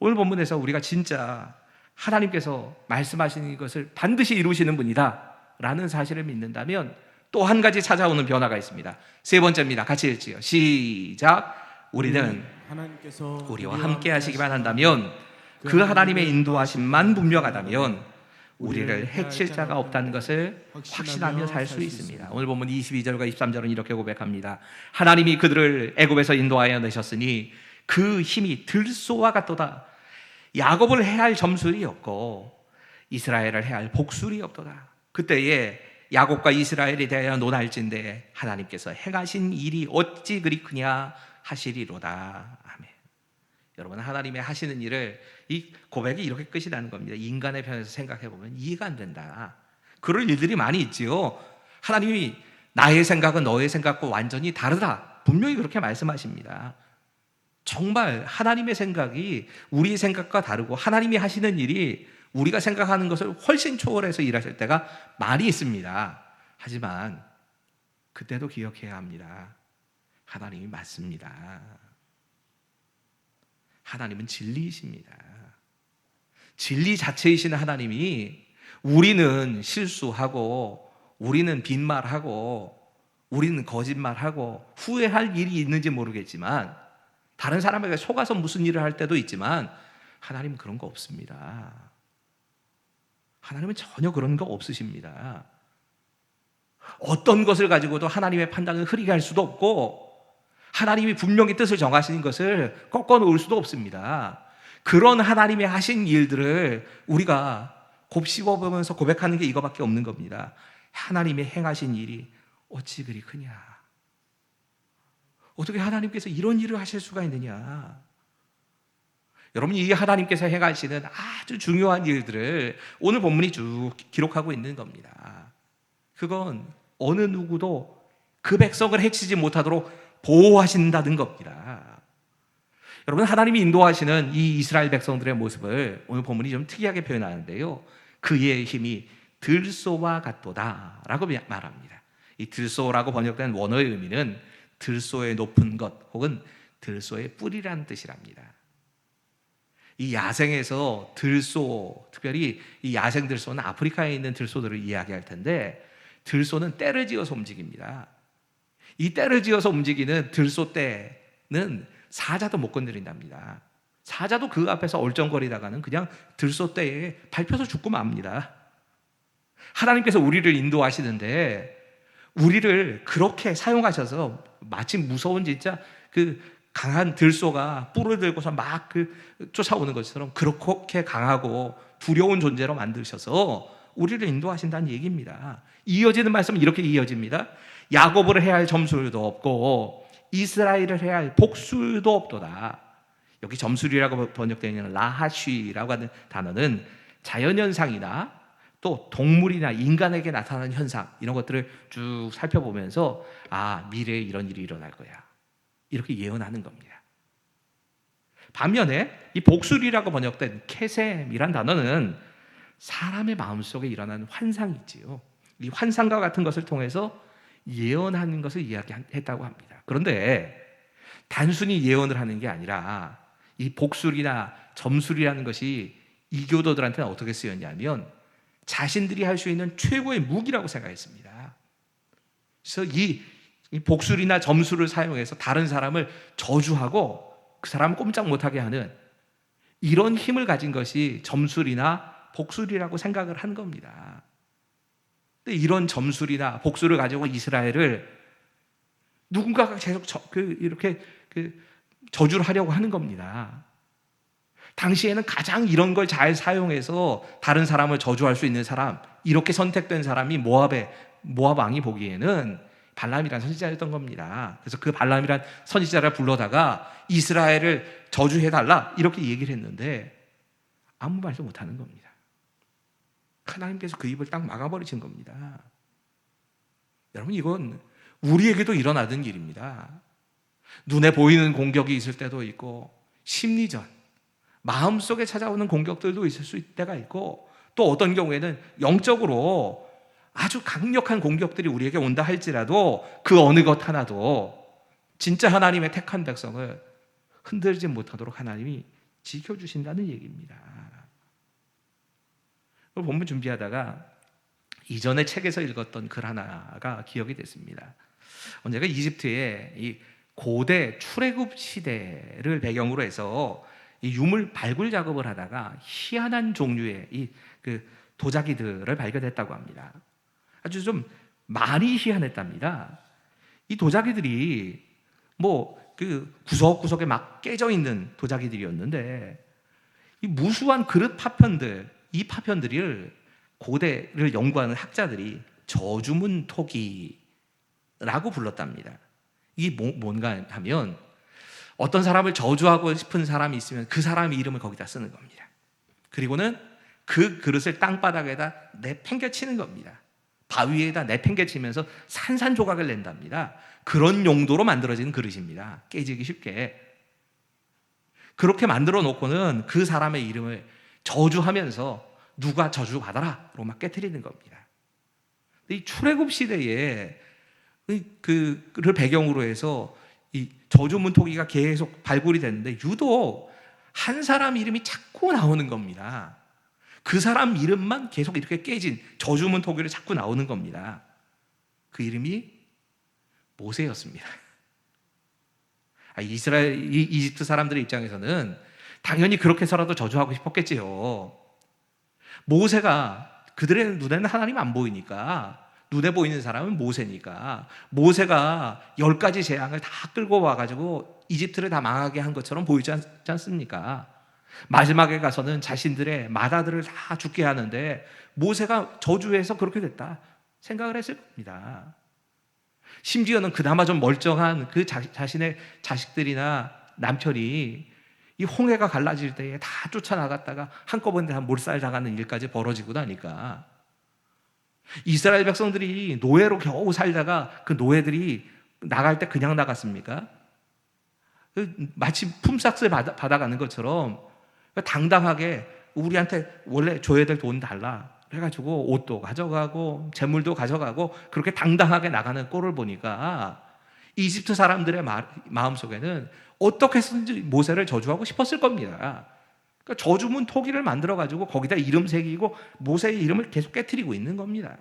[SPEAKER 3] 오늘 본문에서 우리가 진짜 하나님께서 말씀하시는 것을 반드시 이루시는 분이다 라는 사실을 믿는다면 또 한 가지 찾아오는 변화가 있습니다. 세 번째입니다. 같이 읽지요. 시작. 우리는
[SPEAKER 2] 하나님께서
[SPEAKER 3] 우리와 함께 하시기만 한다면, 그 하나님의 인도하심만 분명하다면 우리를 해칠 자가 없다는 것을 확신하며 살 수 있습니다. 오늘 보면 22절과 23절은 이렇게 고백합니다. 하나님이 그들을 애굽에서 인도하여 내셨으니 그 힘이 들소와 같도다. 야곱을 해할 점술이 없고 이스라엘을 해할 복술이 없도다. 그때에 야곱과 이스라엘에 대하여 논할진대 하나님께서 행하신 일이 어찌 그리 크냐 하시리로다. 아멘. 여러분, 하나님의 하시는 일을, 이 고백이 이렇게 끝이 나는 겁니다. 인간의 편에서 생각해 보면 이해가 안 된다. 그럴 일들이 많이 있지요. 하나님이 나의 생각은 너의 생각과 완전히 다르다. 분명히 그렇게 말씀하십니다. 정말 하나님의 생각이 우리의 생각과 다르고 하나님이 하시는 일이 우리가 생각하는 것을 훨씬 초월해서 일하실 때가 많이 있습니다. 하지만 그때도 기억해야 합니다. 하나님이 맞습니다. 하나님은 진리이십니다. 진리 자체이신 하나님이 우리는 실수하고 우리는 빈말하고 우리는 거짓말하고 후회할 일이 있는지 모르겠지만, 다른 사람에게 속아서 무슨 일을 할 때도 있지만 하나님은 그런 거 없습니다. 하나님은 전혀 그런 거 없으십니다. 어떤 것을 가지고도 하나님의 판단을 흐리게 할 수도 없고 하나님이 분명히 뜻을 정하신 것을 꺾어 놓을 수도 없습니다. 그런 하나님의 하신 일들을 우리가 곱씹어보면서 고백하는 게 이거밖에 없는 겁니다. 하나님의 행하신 일이 어찌 그리 크냐. 어떻게 하나님께서 이런 일을 하실 수가 있느냐. 여러분, 이 하나님께서 행하시는 아주 중요한 일들을 오늘 본문이 쭉 기록하고 있는 겁니다. 그건 어느 누구도 그 백성을 해치지 못하도록 보호하신다는 겁니다. 여러분, 하나님이 인도하시는 이 이스라엘 백성들의 모습을 오늘 본문이 좀 특이하게 표현하는데요. 그의 힘이 들소와 같도다 라고 말합니다. 이 들소라고 번역된 원어의 의미는 들소의 높은 것 혹은 들소의 뿌리라는 뜻이랍니다. 이 야생에서 들소, 특별히 이 야생 들소는 아프리카에 있는 들소들을 이야기할 텐데, 들소는 떼를 지어서 움직입니다. 이 떼를 지어서 움직이는 들소 떼는 사자도 못 건드린답니다. 사자도 그 앞에서 얼쩡거리다가는 그냥 들소 떼에 밟혀서 죽고 맙니다. 하나님께서 우리를 인도하시는데 우리를 그렇게 사용하셔서 마치 무서운 진짜 그 강한 들소가 뿔을 들고서 막 쫓아오는 것처럼 그렇게 강하고 두려운 존재로 만드셔서 우리를 인도하신다는 얘기입니다. 이어지는 말씀은 이렇게 이어집니다. 야곱을 해야 할 점술도 없고 이스라엘을 해야 할 복술도 없도다. 여기 점술이라고 번역되어 있는 라하쉬라고 하는 단어는 자연현상이나 또 동물이나 인간에게 나타나는 현상, 이런 것들을 쭉 살펴보면서 미래에 이런 일이 일어날 거야, 이렇게 예언하는 겁니다. 반면에 이 복술이라고 번역된 케셈이란 단어는 사람의 마음속에 일어나는 환상이 있지요. 이 환상과 같은 것을 통해서 예언하는 것을 이야기했다고 합니다. 그런데 단순히 예언을 하는 게 아니라 이 복술이나 점술이라는 것이 이교도들한테는 어떻게 쓰였냐면 자신들이 할 수 있는 최고의 무기라고 생각했습니다. 그래서 이 복술이나 점술을 사용해서 다른 사람을 저주하고 그 사람을 꼼짝 못하게 하는 이런 힘을 가진 것이 점술이나 복술이라고 생각을 한 겁니다. 근데 이런 점술이나 복술을 가지고 이스라엘을 누군가가 계속 이렇게 저주를 하려고 하는 겁니다. 당시에는 가장 이런 걸 잘 사용해서 다른 사람을 저주할 수 있는 사람, 이렇게 선택된 사람이 모압 왕이 보기에는 발람이라는 선지자였던 겁니다. 그래서 그 발람이라는 선지자를 불러다가 이스라엘을 저주해달라 이렇게 얘기를 했는데 아무 말도 못하는 겁니다. 하나님께서 그 입을 딱 막아버리신 겁니다. 여러분, 이건 우리에게도 일어나는 일입니다. 눈에 보이는 공격이 있을 때도 있고 심리전, 마음속에 찾아오는 공격들도 있을 수 있을 때가 있고, 또 어떤 경우에는 영적으로 아주 강력한 공격들이 우리에게 온다 할지라도 그 어느 것 하나도 진짜 하나님의 택한 백성을 흔들지 못하도록 하나님이 지켜주신다는 얘기입니다. 본문 준비하다가 이전에 책에서 읽었던 글 하나가 기억이 됐습니다. 언제가 이집트의 이 고대 출애굽 시대를 배경으로 해서 이 유물 발굴 작업을 하다가 희한한 종류의 이 도자기들을 발견했다고 합니다. 아주 좀 많이 희한했답니다. 이 도자기들이 구석구석에 막 깨져 있는 도자기들이었는데 이 무수한 그릇 파편들, 이 파편들을 고대를 연구하는 학자들이 저주문토기라고 불렀답니다. 이게 뭔가 하면 어떤 사람을 저주하고 싶은 사람이 있으면 그 사람의 이름을 거기다 쓰는 겁니다. 그리고는 그 그릇을 땅바닥에다 내팽개치는 겁니다. 바위에다 내팽개치면서 산산조각을 낸답니다. 그런 용도로 만들어진 그릇입니다. 깨지기 쉽게. 그렇게 만들어 놓고는 그 사람의 이름을 저주하면서 누가 저주받아라 로 막 깨트리는 겁니다. 이 출애굽 시대에 그를 배경으로 해서 이 저주문토기가 계속 발굴이 됐는데 유독 한 사람 이름이 자꾸 나오는 겁니다. 그 사람 이름만 계속 이렇게 깨진 저주문토기로 자꾸 나오는 겁니다. 그 이름이 모세였습니다. 이집트 사람들의 입장에서는 당연히 그렇게 해서라도 저주하고 싶었겠지요. 모세가 그들의 눈에는 하나님 안 보이니까 눈에 보이는 사람은 모세니까 모세가 10가지 재앙을 다 끌고 와가지고 이집트를 다 망하게 한 것처럼 보이지 않습니까? 마지막에 가서는 자신들의 마다들을 다 죽게 하는데 모세가 저주해서 그렇게 됐다 생각을 했을 겁니다. 심지어는 그나마 좀 멀쩡한 그 자신의 자식들이나 남편이 이 홍해가 갈라질 때에 다 쫓아나갔다가 한꺼번에 다 몰살 당하는 일까지 벌어지고 나니까 이스라엘 백성들이 노예로 겨우 살다가 그 노예들이 나갈 때 그냥 나갔습니까? 마치 품삯을 받아가는 것처럼 당당하게 우리한테 원래 줘야 될 돈 달라 해가지고 옷도 가져가고 재물도 가져가고 그렇게 당당하게 나가는 꼴을 보니까 이집트 사람들의 마음속에는 어떻게 해서든지 모세를 저주하고 싶었을 겁니다. 그러니까 저주문 토기를 만들어가지고 거기다 이름 새기고 모세의 이름을 계속 깨트리고 있는 겁니다.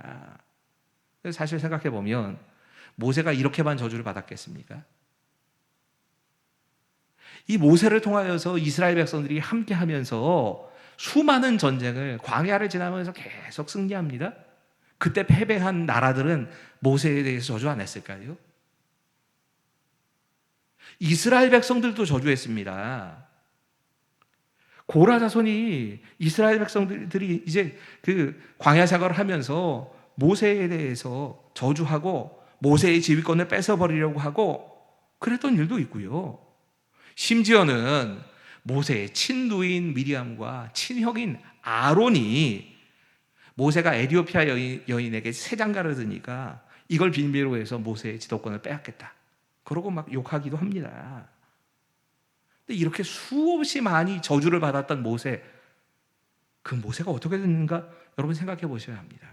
[SPEAKER 3] 사실 생각해보면 모세가 이렇게만 저주를 받았겠습니까? 이 모세를 통하여서 이스라엘 백성들이 함께하면서 수많은 전쟁을 광야를 지나면서 계속 승리합니다. 그때 패배한 나라들은 모세에 대해서 저주 안 했을까요? 이스라엘 백성들도 저주했습니다. 고라 자손이 이스라엘 백성들이 이제 그 광야 생활을 하면서 모세에 대해서 저주하고 모세의 지휘권을 뺏어버리려고 하고 그랬던 일도 있고요. 심지어는 모세의 친누인 미리암과 친형인 아론이 모세가 에티오피아 여인에게 새 장가를 드니까 이걸 빌미로 해서 모세의 지도권을 빼앗겠다. 그러고 막 욕하기도 합니다. 근데 이렇게 수없이 많이 저주를 받았던 모세, 그 모세가 어떻게 됐는가? 여러분 생각해 보셔야 합니다.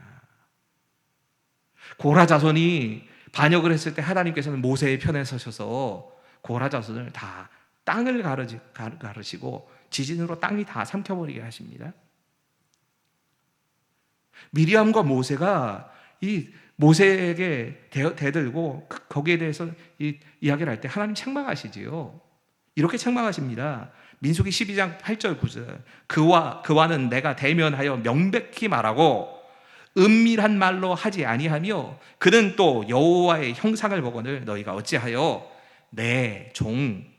[SPEAKER 3] 고라 자손이 반역을 했을 때 하나님께서는 모세의 편에 서셔서 고라 자손을 다 땅을 가르시고 지진으로 땅이 다 삼켜버리게 하십니다. 미리암과 모세가 이 모세에게 대들고 거기에 대해서 이야기를 할 때 하나님 책망하시지요. 이렇게 책망하십니다. 민수기 12장 8절 9절 그와는 내가 대면하여 명백히 말하고 은밀한 말로 하지 아니하며 그는 또 여호와의 형상을 보거늘 너희가 어찌하여 내 종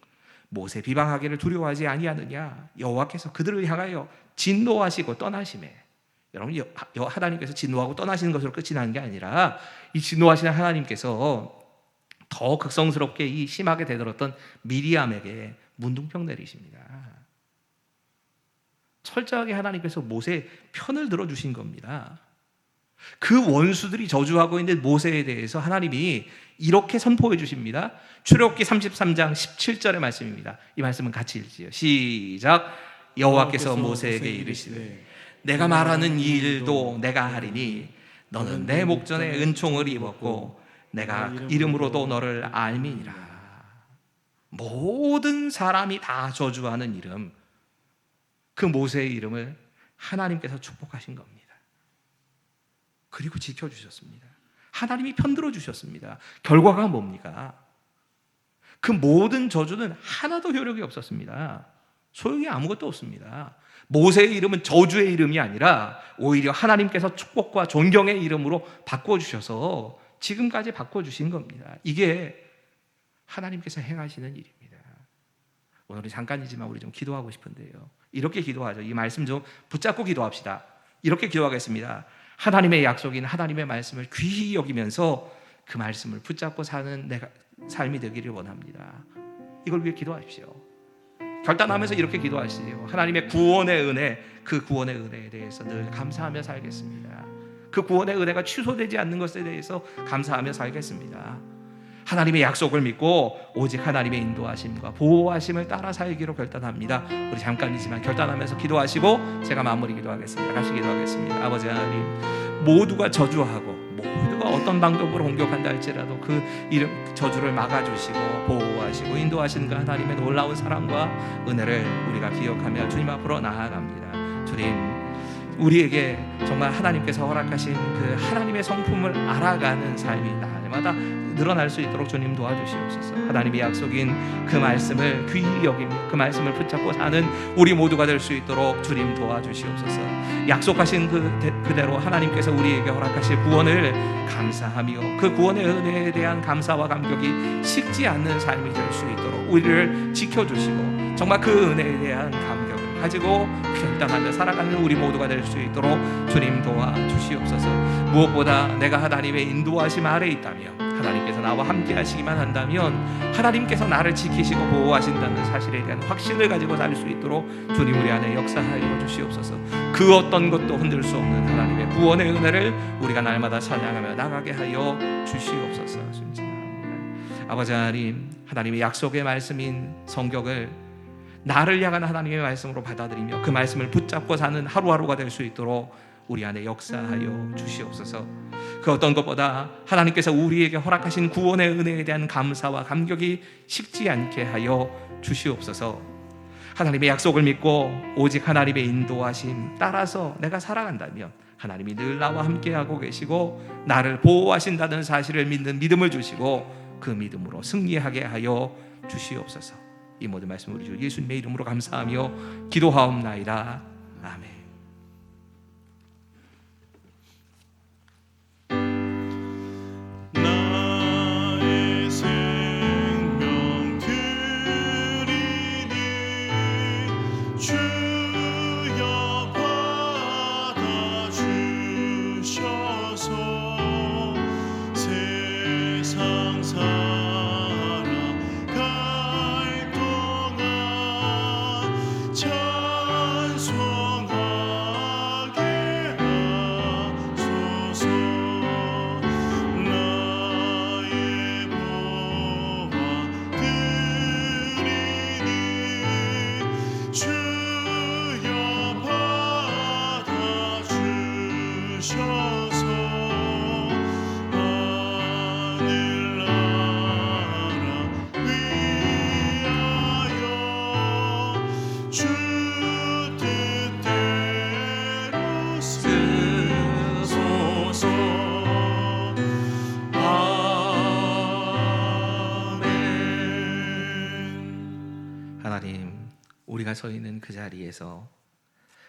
[SPEAKER 3] 모세 비방하기를 두려워하지 아니하느냐. 여호와께서 그들을 향하여 진노하시고 떠나시매. 여러분 하나님께서 진노하고 떠나시는 것으로 끝이 나는 게 아니라 이 진노하시는 하나님께서 더 극성스럽게 이 심하게 대들었던 미리암에게 문둥병 내리십니다. 철저하게 하나님께서 모세의 편을 들어주신 겁니다. 그 원수들이 저주하고 있는 모세에 대해서 하나님이 이렇게 선포해 주십니다. 출애굽기 33장 17절의 말씀입니다. 이 말씀은 같이 읽지요. 시작. 여호와께서 모세에게 이르시되 내가 말하는 이 일도 내가 하리니 너는 내 목전에 은총을 입었고 내가 이름으로도 너를 알미니라. 모든 사람이 다 저주하는 이름, 그 모세의 이름을 하나님께서 축복하신 겁니다. 그리고 지켜주셨습니다. 하나님이 편들어 주셨습니다. 결과가 뭡니까? 그 모든 저주는 하나도 효력이 없었습니다. 소용이 아무것도 없습니다. 모세의 이름은 저주의 이름이 아니라 오히려 하나님께서 축복과 존경의 이름으로 바꿔주셔서 지금까지 바꿔주신 겁니다. 이게 하나님께서 행하시는 일입니다. 오늘은 잠깐이지만 우리 좀 기도하고 싶은데요. 이렇게 기도하죠. 이 말씀 좀 붙잡고 기도합시다. 이렇게 기도하겠습니다. 하나님의 약속인 하나님의 말씀을 귀히 여기면서 그 말씀을 붙잡고 사는 내가 삶이 되기를 원합니다. 이걸 위해 기도하십시오. 결단하면서 이렇게 기도하시죠. 하나님의 구원의 은혜, 그 구원의 은혜에 대해서 늘 감사하며 살겠습니다. 그 구원의 은혜가 취소되지 않는 것에 대해서 감사하며 살겠습니다. 하나님의 약속을 믿고 오직 하나님의 인도하심과 보호하심을 따라 살기로 결단합니다. 우리 잠깐이지만 결단하면서 기도하시고 제가 마무리 기도하겠습니다. 같이 기도하겠습니다. 아버지 하나님, 모두가 저주하고 모두가 어떤 방법으로 공격한다 할지라도 그 이름 저주를 막아주시고 보호하시고 인도하시는 그 하나님의 놀라운 사랑과 은혜를 우리가 기억하며 주님 앞으로 나아갑니다. 주님, 우리에게 정말 하나님께서 허락하신 그 하나님의 성품을 알아가는 삶이 날마다 늘어날 수 있도록 주님 도와주시옵소서. 하나님의 약속인 그 말씀을 귀히 여기며 그 말씀을 붙잡고 사는 우리 모두가 될 수 있도록 주님 도와주시옵소서. 약속하신 그대로 하나님께서 우리에게 허락하실 구원을 감사하며 그 구원의 은혜에 대한 감사와 감격이 식지 않는 삶이 될 수 있도록 우리를 지켜주시고 정말 그 은혜에 대한 감격을 가지고 결단하며 살아가는 우리 모두가 될 수 있도록 주님 도와주시옵소서. 무엇보다 내가 하나님의 인도하심 아래 있다며 하나님께서 나와 함께 하시기만 한다면 하나님께서 나를 지키시고 보호하신다는 사실에 대한 확신을 가지고 살 수 있도록 주님 우리 안에 역사하여 주시옵소서. 그 어떤 것도 흔들 수 없는 하나님의 구원의 은혜를 우리가 날마다 찬양하며 나가게 하여 주시옵소서. 순진합니다. 아버지 하나님, 하나님의 약속의 말씀인 성경을 나를 향한 하나님의 말씀으로 받아들이며 그 말씀을 붙잡고 사는 하루하루가 될 수 있도록 우리 안에 역사하여 주시옵소서. 그 어떤 것보다 하나님께서 우리에게 허락하신 구원의 은혜에 대한 감사와 감격이 식지 않게 하여 주시옵소서. 하나님의 약속을 믿고 오직 하나님의 인도하심 따라서 내가 살아간다면 하나님이 늘 나와 함께하고 계시고 나를 보호하신다는 사실을 믿는 믿음을 주시고 그 믿음으로 승리하게 하여 주시옵소서. 이 모든 말씀 우리 주 예수님의 이름으로 감사하며 기도하옵나이다. 아멘.
[SPEAKER 1] 나의 생명 드리니 주여 받아주셔서 세상 살아갈 동안 찬송하게 하소서. 나의 보아 드리니 주여 받아주셔서 하늘나라 위하여 주 뜻대로 쓰소서. 아멘.
[SPEAKER 3] 하나님, 우리가 서 있는 그 자리에서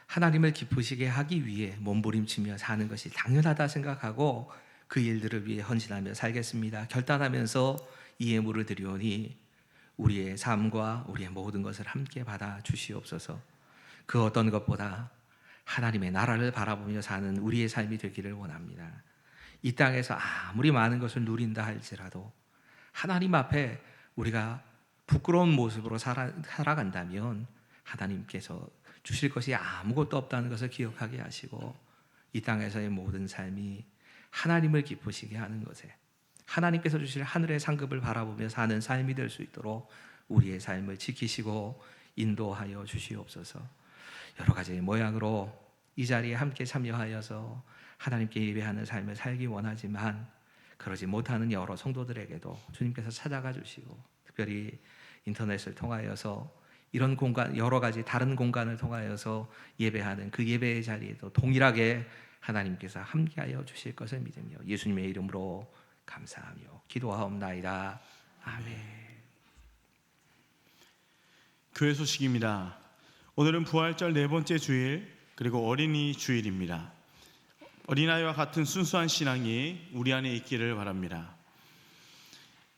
[SPEAKER 3] 하나님을 기쁘시게 하기 위해 몸부림치며 사는 것이 당연하다 생각하고 그 일들을 위해 헌신하며 살겠습니다. 결단하면서 이 예물을 드리오니 우리의 삶과 우리의 모든 것을 함께 받아 주시옵소서. 그 어떤 것보다 하나님의 나라를 바라보며 사는 우리의 삶이 되기를 원합니다. 이 땅에서 아무리 많은 것을 누린다 할지라도 하나님 앞에 우리가 부끄러운 모습으로 살아간다면 하나님께서 주실 것이 아무것도 없다는 것을 기억하게 하시고 이 땅에서의 모든 삶이 하나님을 기쁘시게 하는 것에 하나님께서 주실 하늘의 상급을 바라보며 사는 삶이 될 수 있도록 우리의 삶을 지키시고 인도하여 주시옵소서. 여러 가지 모양으로 이 자리에 함께 참여하여서 하나님께 예배하는 삶을 살기 원하지만 그러지 못하는 여러 성도들에게도 주님께서 찾아가 주시고 특별히 인터넷을 통하여서 이런 공간, 여러 가지 다른 공간을 통하여서 예배하는 그 예배의 자리에도 동일하게 하나님께서 함께하여 주실 것을 믿으며 예수님의 이름으로 감사하며 기도하옵나이다. 아멘.
[SPEAKER 1] 교회 소식입니다. 오늘은 부활절 네 번째 주일 그리고 어린이 주일입니다. 어린아이와 같은 순수한 신앙이 우리 안에 있기를 바랍니다.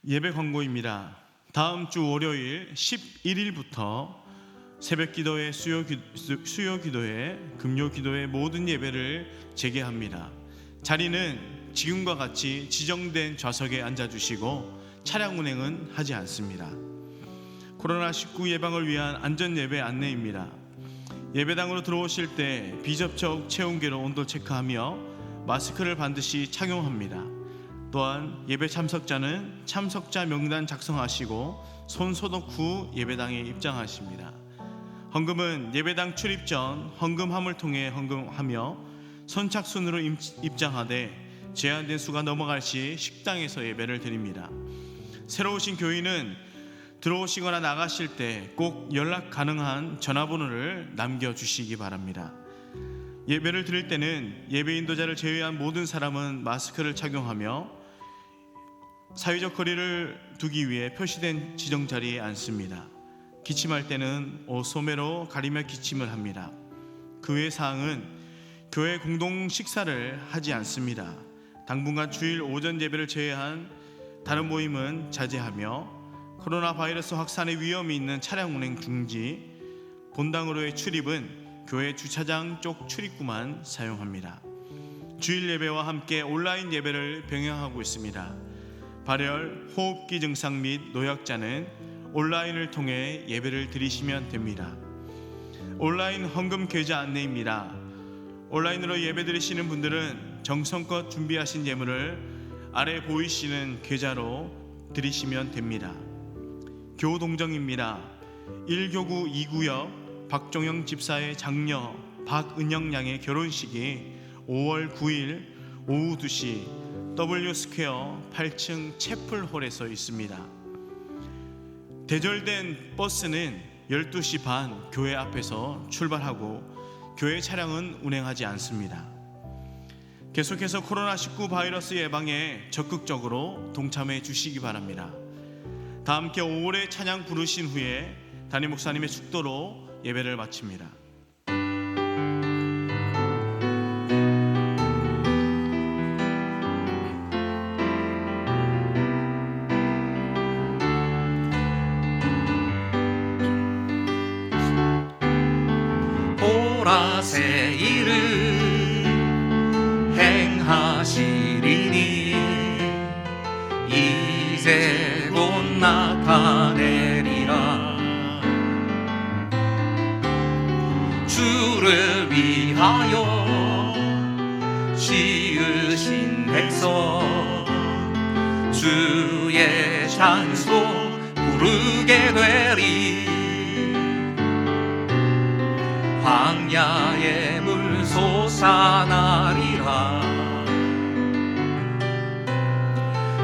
[SPEAKER 1] 예배 광고입니다. 다음 주 월요일 11일부터 새벽 기도회, 수요 기도회, 금요 기도회 모든 예배를 재개합니다. 자리는 지금과 같이 지정된 좌석에 앉아주시고 차량 운행은 하지 않습니다. 코로나19 예방을 위한 안전예배 안내입니다. 예배당으로 들어오실 때 비접촉 체온계로 온도 체크하며 마스크를 반드시 착용합니다. 또한 예배 참석자는 참석자 명단 작성하시고 손 소독 후 예배당에 입장하십니다. 헌금은 예배당 출입 전 헌금함을 통해 헌금하며 선착순으로 입장하되 제한된 수가 넘어갈 시 식당에서 예배를 드립니다. 새로 오신 교인은 들어오시거나 나가실 때 꼭 연락 가능한 전화번호를 남겨주시기 바랍니다. 예배를 드릴 때는 예배 인도자를 제외한 모든 사람은 마스크를 착용하며 사회적 거리를 두기 위해 표시된 지정 자리에 앉습니다. 기침할 때는 소매로 가리며 기침을 합니다. 그 외 사항은 교회 공동 식사를 하지 않습니다. 당분간 주일 오전 예배를 제외한 다른 모임은 자제하며 코로나 바이러스 확산의 위험이 있는 차량 운행 중지, 본당으로의 출입은 교회 주차장 쪽 출입구만 사용합니다. 주일 예배와 함께 온라인 예배를 병행하고 있습니다. 발열, 호흡기 증상 및 노약자는 온라인을 통해 예배를 드리시면 됩니다. 온라인 헌금 계좌 안내입니다. 온라인으로 예배 드리시는 분들은 정성껏 준비하신 예물을 아래 보이시는 계좌로 드리시면 됩니다. 교동정입니다. 1교구 2구역 박종영 집사의 장녀 박은영 양의 결혼식이 5월 9일 오후 2시 W스퀘어 8층 채플홀에서 있습니다. 대절된 버스는 12시 반 교회 앞에서 출발하고 교회 차량은 운행하지 않습니다. 계속해서 코로나19 바이러스 예방에 적극적으로 동참해 주시기 바랍니다. 다 함께 5월의 찬양 부르신 후에 담임 목사님의 축도로 예배를 마칩니다.
[SPEAKER 3] 보라새 일을 행하시리니 이제 곧 나타내리라. 주를 위하여 지으신 백성 주의 찬송 부르게 되리. 광야의 물 솟아나리라.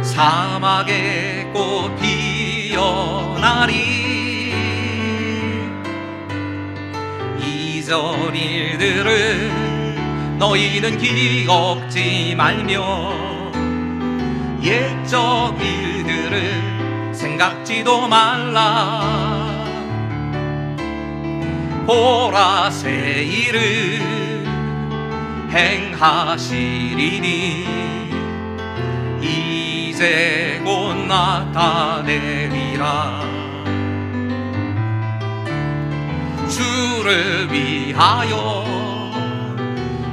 [SPEAKER 3] 사막의 꽃 피어나리. 이전 일들을 너희는 기억지 말며 옛적 일들을 생각지도 말라. 보라새 일을 행하시리니 이제 곧 나타내리라. 주를 위하여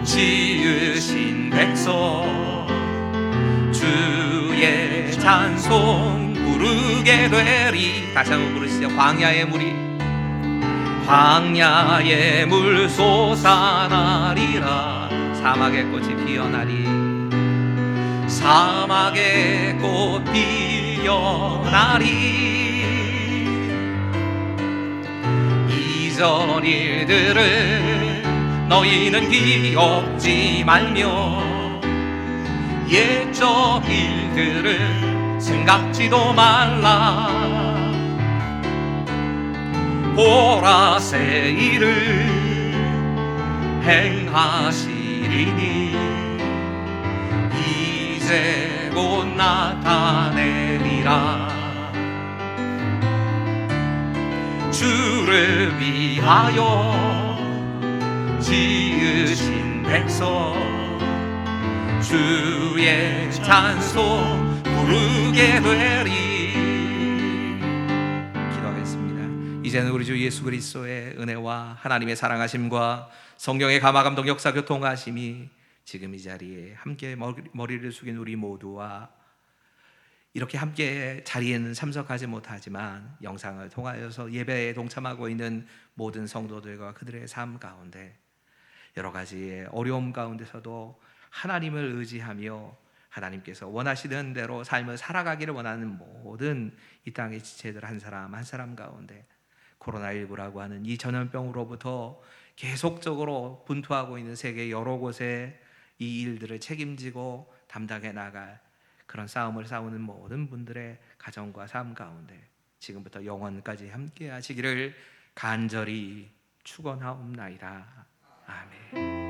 [SPEAKER 3] 지으신 백성 주의 찬송 부르게 되리. 다시 한번 부르시죠. 광야의 물이 광야의 물 솟아나리라. 사막의 꽃이 피어나리. 사막의 꽃 피어나리. 이전 일들을 너희는 기억지 말며 옛적 일들을 생각지도 말라. 보라새 일을 행하시리니 이제 곧 나타내리라. 주를 위하여 지으신 백성 주의 찬송 부르게 되리. 이제는 우리 주 예수 그리스도의 은혜와 하나님의 사랑하심과 성령의 감화 감동 역사 교통하심이 지금 이 자리에 함께 머리를 숙인 우리 모두와 이렇게 함께 자리에는 참석하지 못하지만 영상을 통하여서 예배에 동참하고 있는 모든 성도들과 그들의 삶 가운데 여러 가지의 어려움 가운데서도 하나님을 의지하며 하나님께서 원하시는 대로 삶을 살아가기를 원하는 모든 이 땅의 지체들 한 사람 한 사람 가운데 코로나19라고 하는 이 전염병으로부터 계속적으로 분투하고 있는 세계 여러 곳에 이 일들을 책임지고 담당해 나갈 그런 싸움을 싸우는 모든 분들의 가정과 삶 가운데 지금부터 영원까지 함께 하시기를 간절히 축원하옵나이다. 아멘.